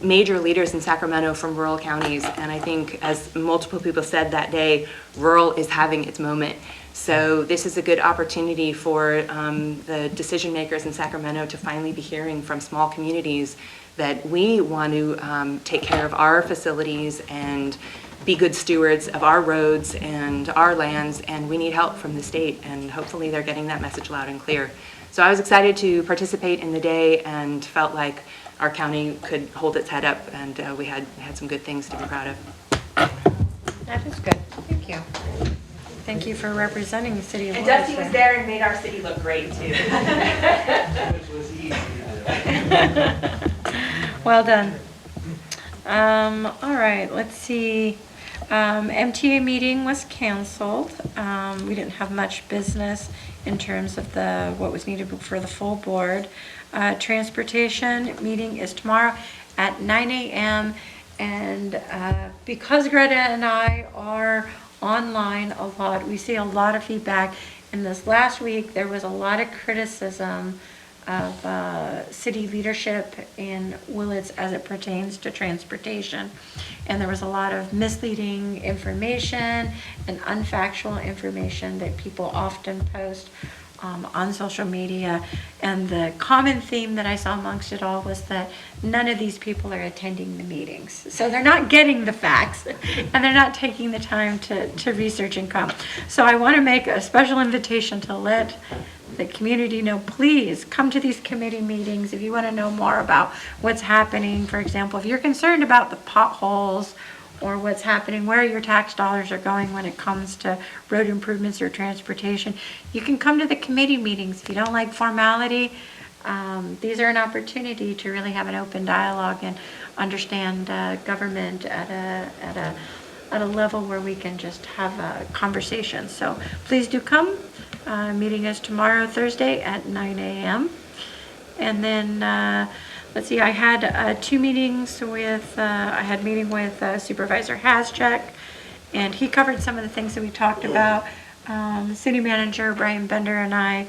major leaders in Sacramento from rural counties, and I think, as multiple people said that day, rural is having its moment. So this is a good opportunity for the decision makers in Sacramento to finally be hearing from small communities that we want to take care of our facilities and be good stewards of our roads and our lands, and we need help from the state, and hopefully they're getting that message loud and clear. So I was excited to participate in the day and felt like our county could hold its head up, and we had some good things to be proud of. That is good. Thank you. Thank you for representing the city of And Willits. Dusty was there and made our city look great too. Which was easy. Well done. All right, let's see. MTA meeting was canceled. We didn't have much business in terms of what was needed for the full board. Transportation meeting is tomorrow at 9 a.m. And because Greta and I are online a lot, we see a lot of feedback. In this last week, there was a lot of criticism of city leadership in Willits as it pertains to transportation. And there was a lot of misleading information and unfactual information that people often post on social media. And the common theme that I saw amongst it all was that none of these people are attending the meetings. So they're not getting the facts and they're not taking the time to research and come. So I want to make a special invitation to let the community know, please come to these committee meetings if you want to know more about what's happening. For example, if you're concerned about the potholes or what's happening, where your tax dollars are going when it comes to road improvements or transportation, you can come to the committee meetings. If you don't like formality, these are an opportunity to really have an open dialogue and understand government at a level where we can just have a conversation. So please do come. Meeting is tomorrow, Thursday at 9 a.m. And then let's see, I had 2 meetings with, I had a meeting with Supervisor Haschak, and he covered some of the things that we talked about. The city manager, Brian Bender, and I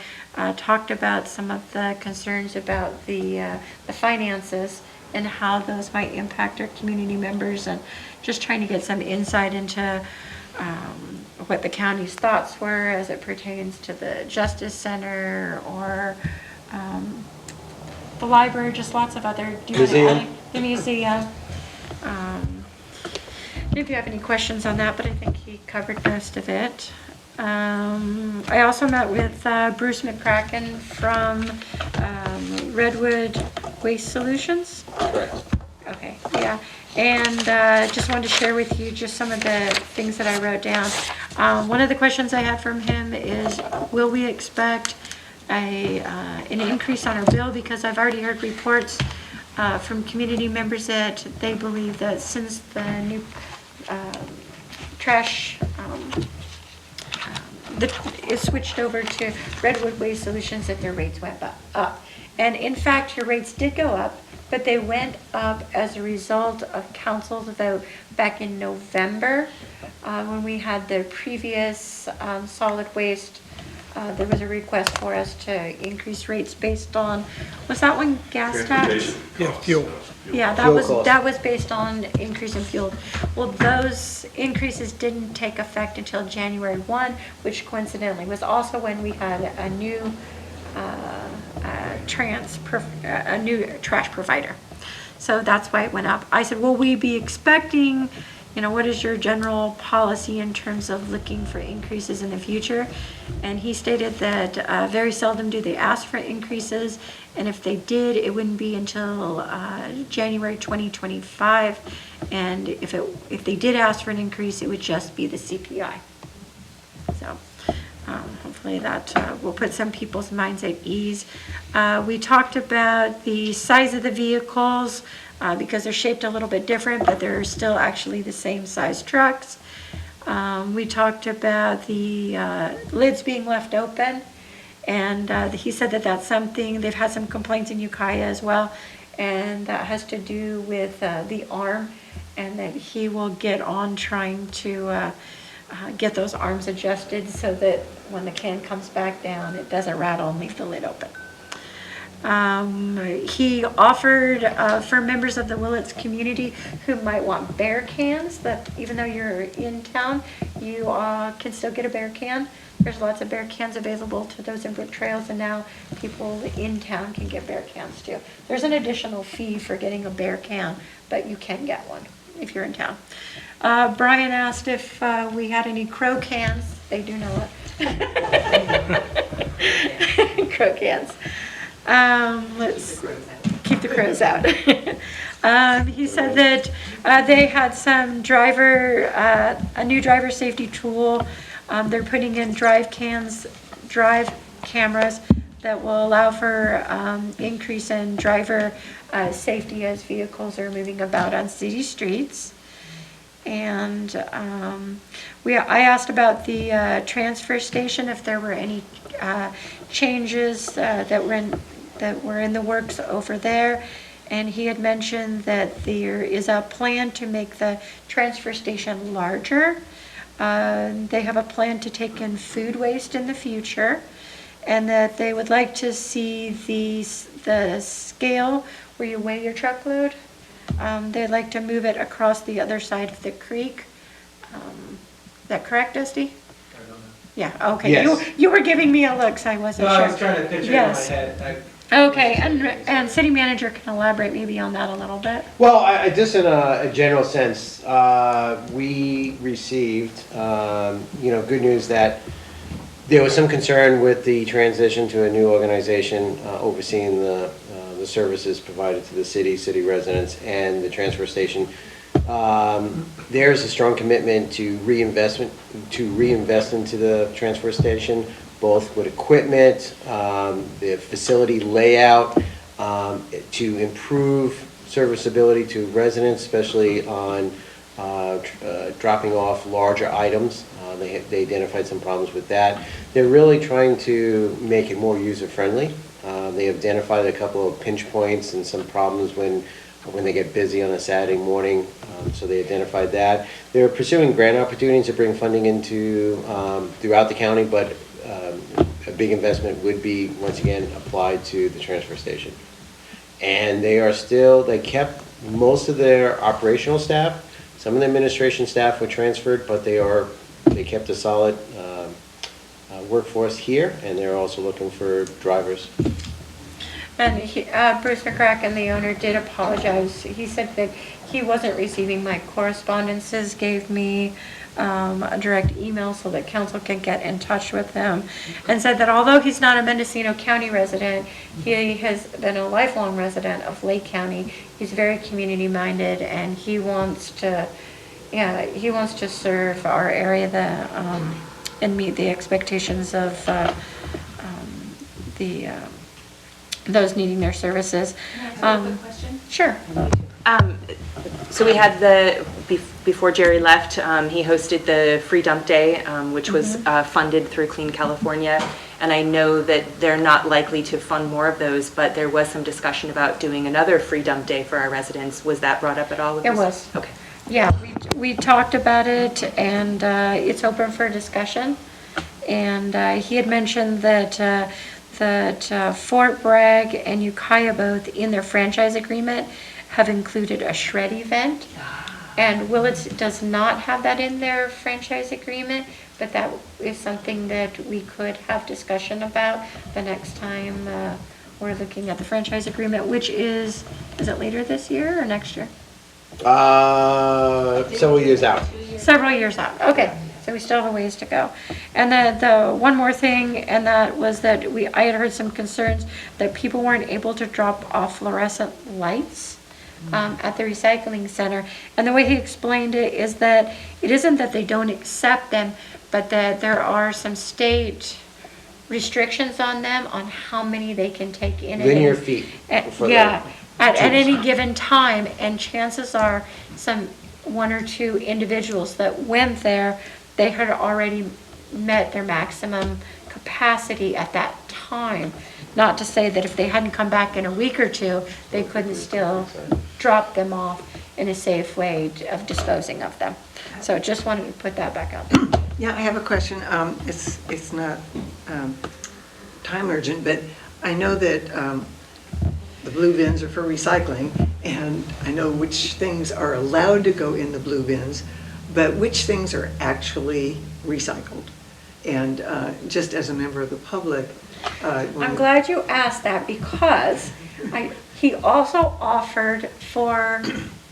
talked about some of the concerns about the finances and how those might impact our community members, and just trying to get some insight into what the county's thoughts were as it pertains to the Justice Center or the library, just lots of other. Museum. The museum. If you have any questions on that, but I think he covered most of it. I also met with Bruce McCracken from Redwood Waste Solutions. Correct. Okay, yeah, and just wanted to share with you just some of the things that I wrote down. One of the questions I had from him is, will we expect an increase on our bill? Because I've already heard reports from community members that they believe that since the new trash is switched over to Redwood Waste Solutions, that their rates went up. And in fact, your rates did go up, but they went up as a result of council's vote back in November when we had the previous solid waste. There was a request for us to increase rates based on, was that one gas tax? Yeah, fuel. Yeah, that was based on increase in fuel. Well, those increases didn't take effect until January 1, which coincidentally was also when we had a new new trash provider. So that's why it went up. I said, will we be expecting, what is your general policy in terms of looking for increases in the future? And he stated that very seldom do they ask for increases, and if they did, it wouldn't be until January 2025. And if they did ask for an increase, it would just be the CPI. So hopefully that will put some people's minds at ease. We talked about the size of the vehicles because they're shaped a little bit different, but they're still actually the same size trucks. We talked about the lids being left open, and he said that that's something, they've had some complaints in Ukiah as well, and that has to do with the arm, and that he will get on trying to get those arms adjusted so that when the can comes back down, it doesn't rattle and leave the lid open. He offered for members of the Willits community who might want bear cans, that even though you're in town, you can still get a bear can. There's lots of bear cans available to those in Brook Trails, and now people in town can get bear cans too. There's an additional fee for getting a bear can, but you can get one if you're in town. Brian asked if we had any crow cans. They do not. Crow cans. Let's keep the crows out. He said that they had some a new driver safety tool. They're putting in drive cameras that will allow for increase in driver safety as vehicles are moving about on city streets. And I asked about the transfer station, if there were any changes that were in the works over there. And he had mentioned that there is a plan to make the transfer station larger. They have a plan to take in food waste in the future, and that they would like to see the scale where you weigh your truckload. They'd like to move it across the other side of the creek. Is that correct, Dusty? Yeah, okay. Yes. You were giving me a look, so I wasn't No, sure. I was trying to picture it in my Yes. head. Okay, and city manager can elaborate maybe on that a little bit. Well, just in a general sense, we received, good news that there was some concern with the transition to a new organization overseeing the services provided to the city residents, and the transfer station. There's a strong commitment to reinvest into the transfer station, both with equipment, the facility layout, to improve serviceability to residents, especially on dropping off larger items. They identified some problems with that. They're really trying to make it more user-friendly. They identified a couple of pinch points and some problems when they get busy on a Saturday morning, so they identified that. They're pursuing grant opportunities to bring funding into throughout the county, but a big investment would be, once again, applied to the transfer station. And they kept most of their operational staff. Some of the administration staff were transferred, but they kept a solid workforce here, and they're also looking for drivers. And Bruce McCracken, the owner, did apologize. He said that he wasn't receiving my correspondences, gave me a direct email so that council can get in touch with him, and said that although he's not a Mendocino County resident, he has been a lifelong resident of Lake County. He's very community-minded, and he wants to serve our area and meet the expectations of those needing their services. Can I ask a quick question? Sure. So we had before Jerry left, he hosted the Free Dump Day, which was funded through Clean California. And I know that they're not likely to fund more of those, but there was some discussion about doing another Free Dump Day for our residents. Was that brought up at all? It was. Okay. Yeah, we talked about it, and it's open for discussion. And he had mentioned that Fort Bragg and Ukiah both in their franchise agreement have included a shred event. And Willits does not have that in their franchise agreement, but that is something that we could have discussion about the next time we're looking at the franchise agreement, which is it later this year or next year? Several years out. Several years out, okay. So we still have a ways to go. And the one more thing, and that was that I had heard some concerns that people weren't able to drop off fluorescent lights at the recycling center. And the way he explained it is that it isn't that they don't accept them, but that there are some state restrictions on them on how many they can take in. Linear feet. Yeah, at any given time. And chances are one or two individuals that went there, they had already met their maximum capacity at that time. Not to say that if they hadn't come back in a week or two, they couldn't still drop them off in a safe way of disposing of them. So just wanted to put that back out there. Yeah, I have a question. It's not time urgent, but I know that the blue bins are for recycling, and I know which things are allowed to go in the blue bins, but which things are actually recycled. And just as a member of the public, I'm glad you asked that, because he also offered for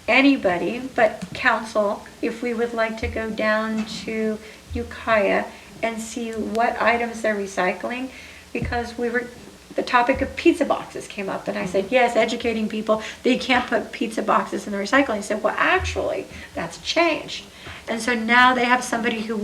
anybody but council, if we would like to go down to Ukiah and see what items they're recycling, because the topic of pizza boxes came up, and I said, yes, educating people, they can't put pizza boxes in the recycling. He said, well, actually, that's changed. And so now they have somebody who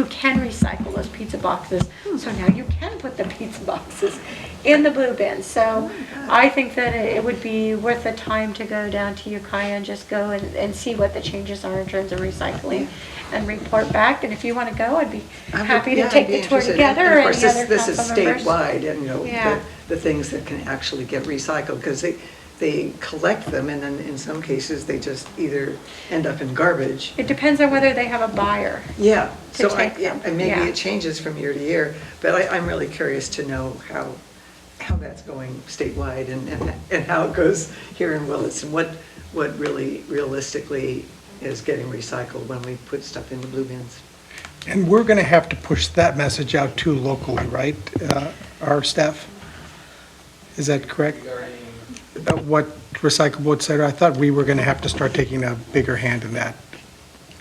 can recycle those pizza boxes. So now you can put the pizza boxes in the blue bin. So I think that it would be worth the time to go down to Ukiah and just go and see what the changes are in terms of recycling and report back. And if you want to go, I'd be happy to take the tour together. And of course, any other this is council members. statewide, and, you know, Yeah. the things that can actually get recycled, because they collect them, and then in some cases, they just either end up in garbage. It depends on whether they have a buyer. Yeah, To so take them, and maybe yeah. it changes from year to year, but I'm really curious to know how that's going statewide and how it goes here in Willits, and what really realistically is getting recycled when we put stuff in the blue bins. And we're going to have to push that message out too locally, right? Our staff? Is that correct? What recyclable, et cetera? I thought we were going to have to start taking a bigger hand in that.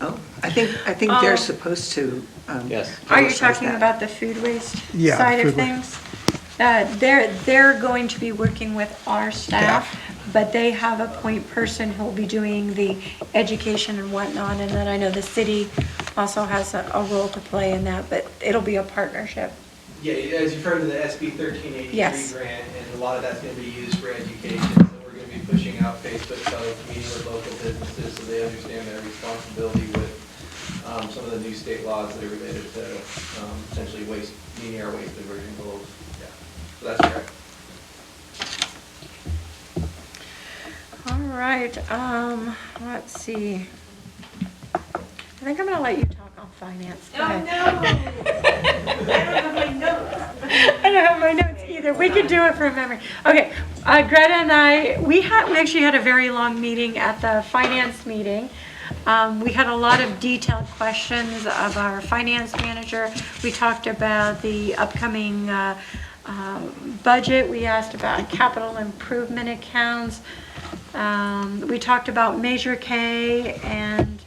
Oh, I think they're supposed to. Yes. Are you publicize talking that. about the food waste Yeah, side of food waste. things? They're going to be working with our staff, but they have a point person who'll be doing the education and whatnot. And then I know the city also has a role to play in that, but it'll be a partnership. Yeah, as you've heard of the SB 1383 Yes. grant, and a lot of that's going to be used for education. So we're going to be pushing out Facebook posts, meeting with local businesses so they understand their responsibility with some of the new state laws that are related to essentially meeting our waste diversion goals. Yeah, so that's correct. All right, let's see. I think I'm gonna let you talk on finance. Go ahead. I don't have my notes. I don't have my notes either. We could do it from memory. Okay, Greta and I, we actually had a very long meeting at the finance meeting. We had a lot of detailed questions of our finance manager. We talked about the upcoming budget. We asked about capital improvement accounts. We talked about Measure K and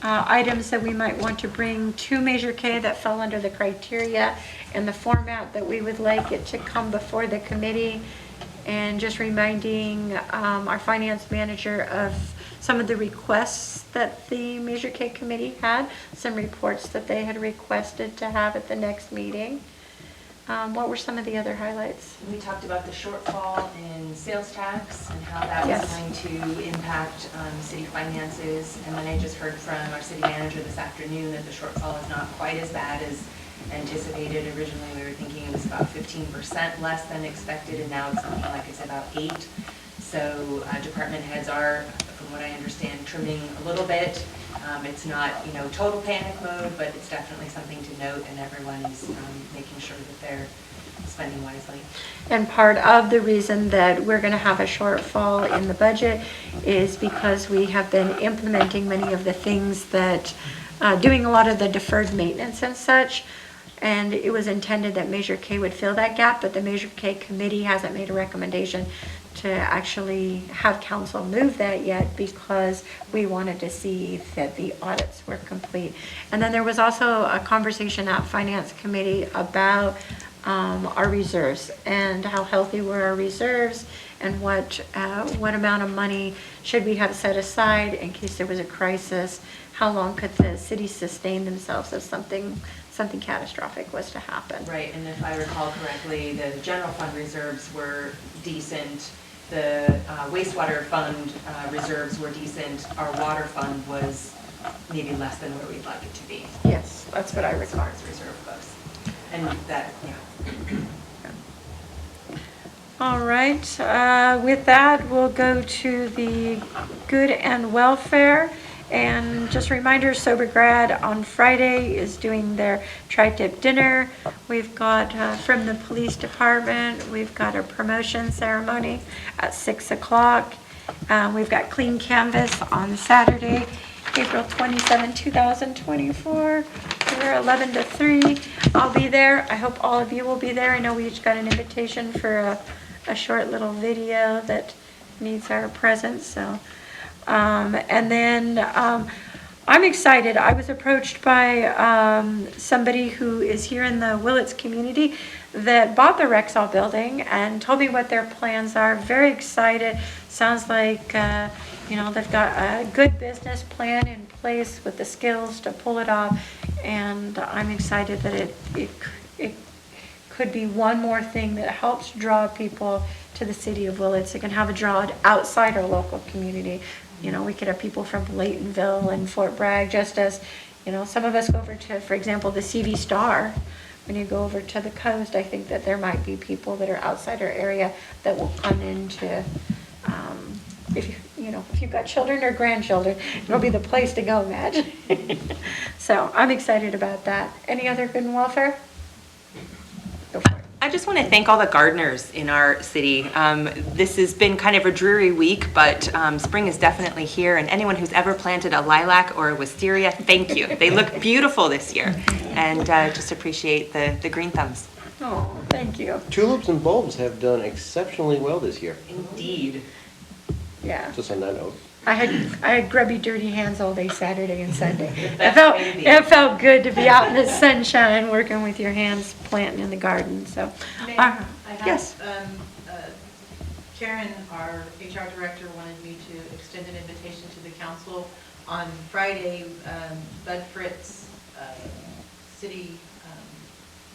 items that we might want to bring to Measure K that fell under the criteria and the format that we would like it to come before the committee. And just reminding our finance manager of some of the requests that the Measure K committee had, some reports that they had requested to have at the next meeting. What were some of the other highlights? We talked about the shortfall in sales tax and how that was Yes. going to impact city finances. And then I just heard from our city manager this afternoon that the shortfall is not quite as bad as anticipated. Originally, we were thinking it was about 15% less than expected, and now it's looking like it's about 8%. So department heads are, from what I understand, trimming a little bit. It's not, total panic mode, but it's definitely something to note, and everyone is making sure that they're spending wisely. And part of the reason that we're going to have a shortfall in the budget is because we have been implementing many of the things that, doing a lot of the deferred maintenance and such. And it was intended that Measure K would fill that gap, but the Measure K committee hasn't made a recommendation to actually have council move that yet because we wanted to see that the audits were complete. And then there was also a conversation at Finance Committee about our reserves and how healthy were our reserves and what amount of money should we have set aside in case there was a crisis. How long could the city sustain themselves if something catastrophic was to happen? Right, and if I recall correctly, the general fund reserves were decent. The wastewater fund reserves were decent. Our water fund was maybe less than where we'd like it to be. Yes, that's what I recall. As far as reserve goes. And that, All right, with that, we'll go to the good and welfare. And just a reminder, Sober Grad on Friday is doing their tri-tip dinner. We've got, from the police department, we've got a promotion ceremony at 6 o'clock. We've got Clean Canvas on Saturday, April 27, 2024, we're 11 to 3. I'll be there. I hope all of you will be there. I know we each got an invitation for a short little video that needs our presence, so. And then I'm excited. I was approached by somebody who is here in the Willits community that bought the Rexall building and told me what their plans are. Very excited. Sounds like, they've got a good business plan in place with the skills to pull it off. And I'm excited that it could be one more thing that helps draw people to the city of Willits. It can have a draw outside our local community. You know, we could have people from Laytonville and Fort Bragg, just as, you know, some of us go over to, for example, the CV Star. When you go over to the coast, I think that there might be people that are outside our area that will come into, if you've got children or grandchildren, it'll be the place to go, imagine. So I'm excited about that. Any other good and welfare? Go for it. I just want to thank all the gardeners in our city. This has been kind of a dreary week, but spring is definitely here, and anyone who's ever planted a lilac or a wisteria, thank you. They look beautiful this year, and just appreciate the green thumbs. Oh, thank you. Tulips and bulbs have done exceptionally well this year. Indeed. Yeah. Just on that note. I had grubby, dirty hands all day Saturday and Sunday. That's It felt good to be out in the sunshine, working with your hands, planting in the garden, so. Mayor, I have, Yes. Karen, our HR director, wanted me to extend an invitation to the council. On Friday, Bud Fritz, city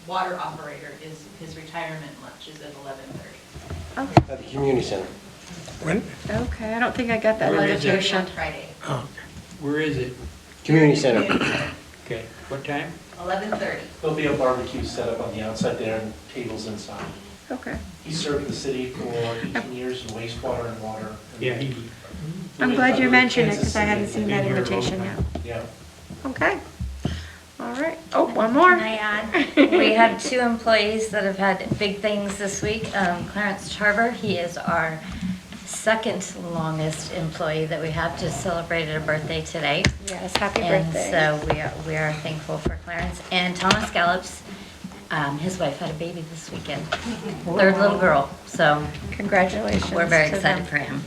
water operator, his retirement lunch is at 11:30. At the community center. When? Okay, I don't think I got that Where is it? invitation. On Friday, Oh, okay. Where is it? Community center. Okay, what time? 11:30. There'll be a barbecue set up on the outside there and tables inside. Okay. He served the city for 18 years in wastewater and water. Yeah, I'm glad you mentioned it, because I hadn't Kansas seen City. that Been here a long invitation time. yet. Yeah. Okay. All right. Oh, one more. Can I add? We have 2 employees that have had big things this week. Clarence Charver, he is our second longest employee that we have, just celebrated a birthday today. Yes, happy And birthday. so we are thankful for Clarence. And Thomas Gallops, his wife had a baby this weekend, 3rd little girl, so Congratulations. we're very to excited them. for him.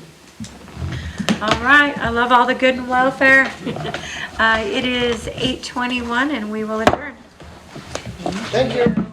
All right, I love all the good and welfare. It is 8:21 and we will adjourn. Thank you.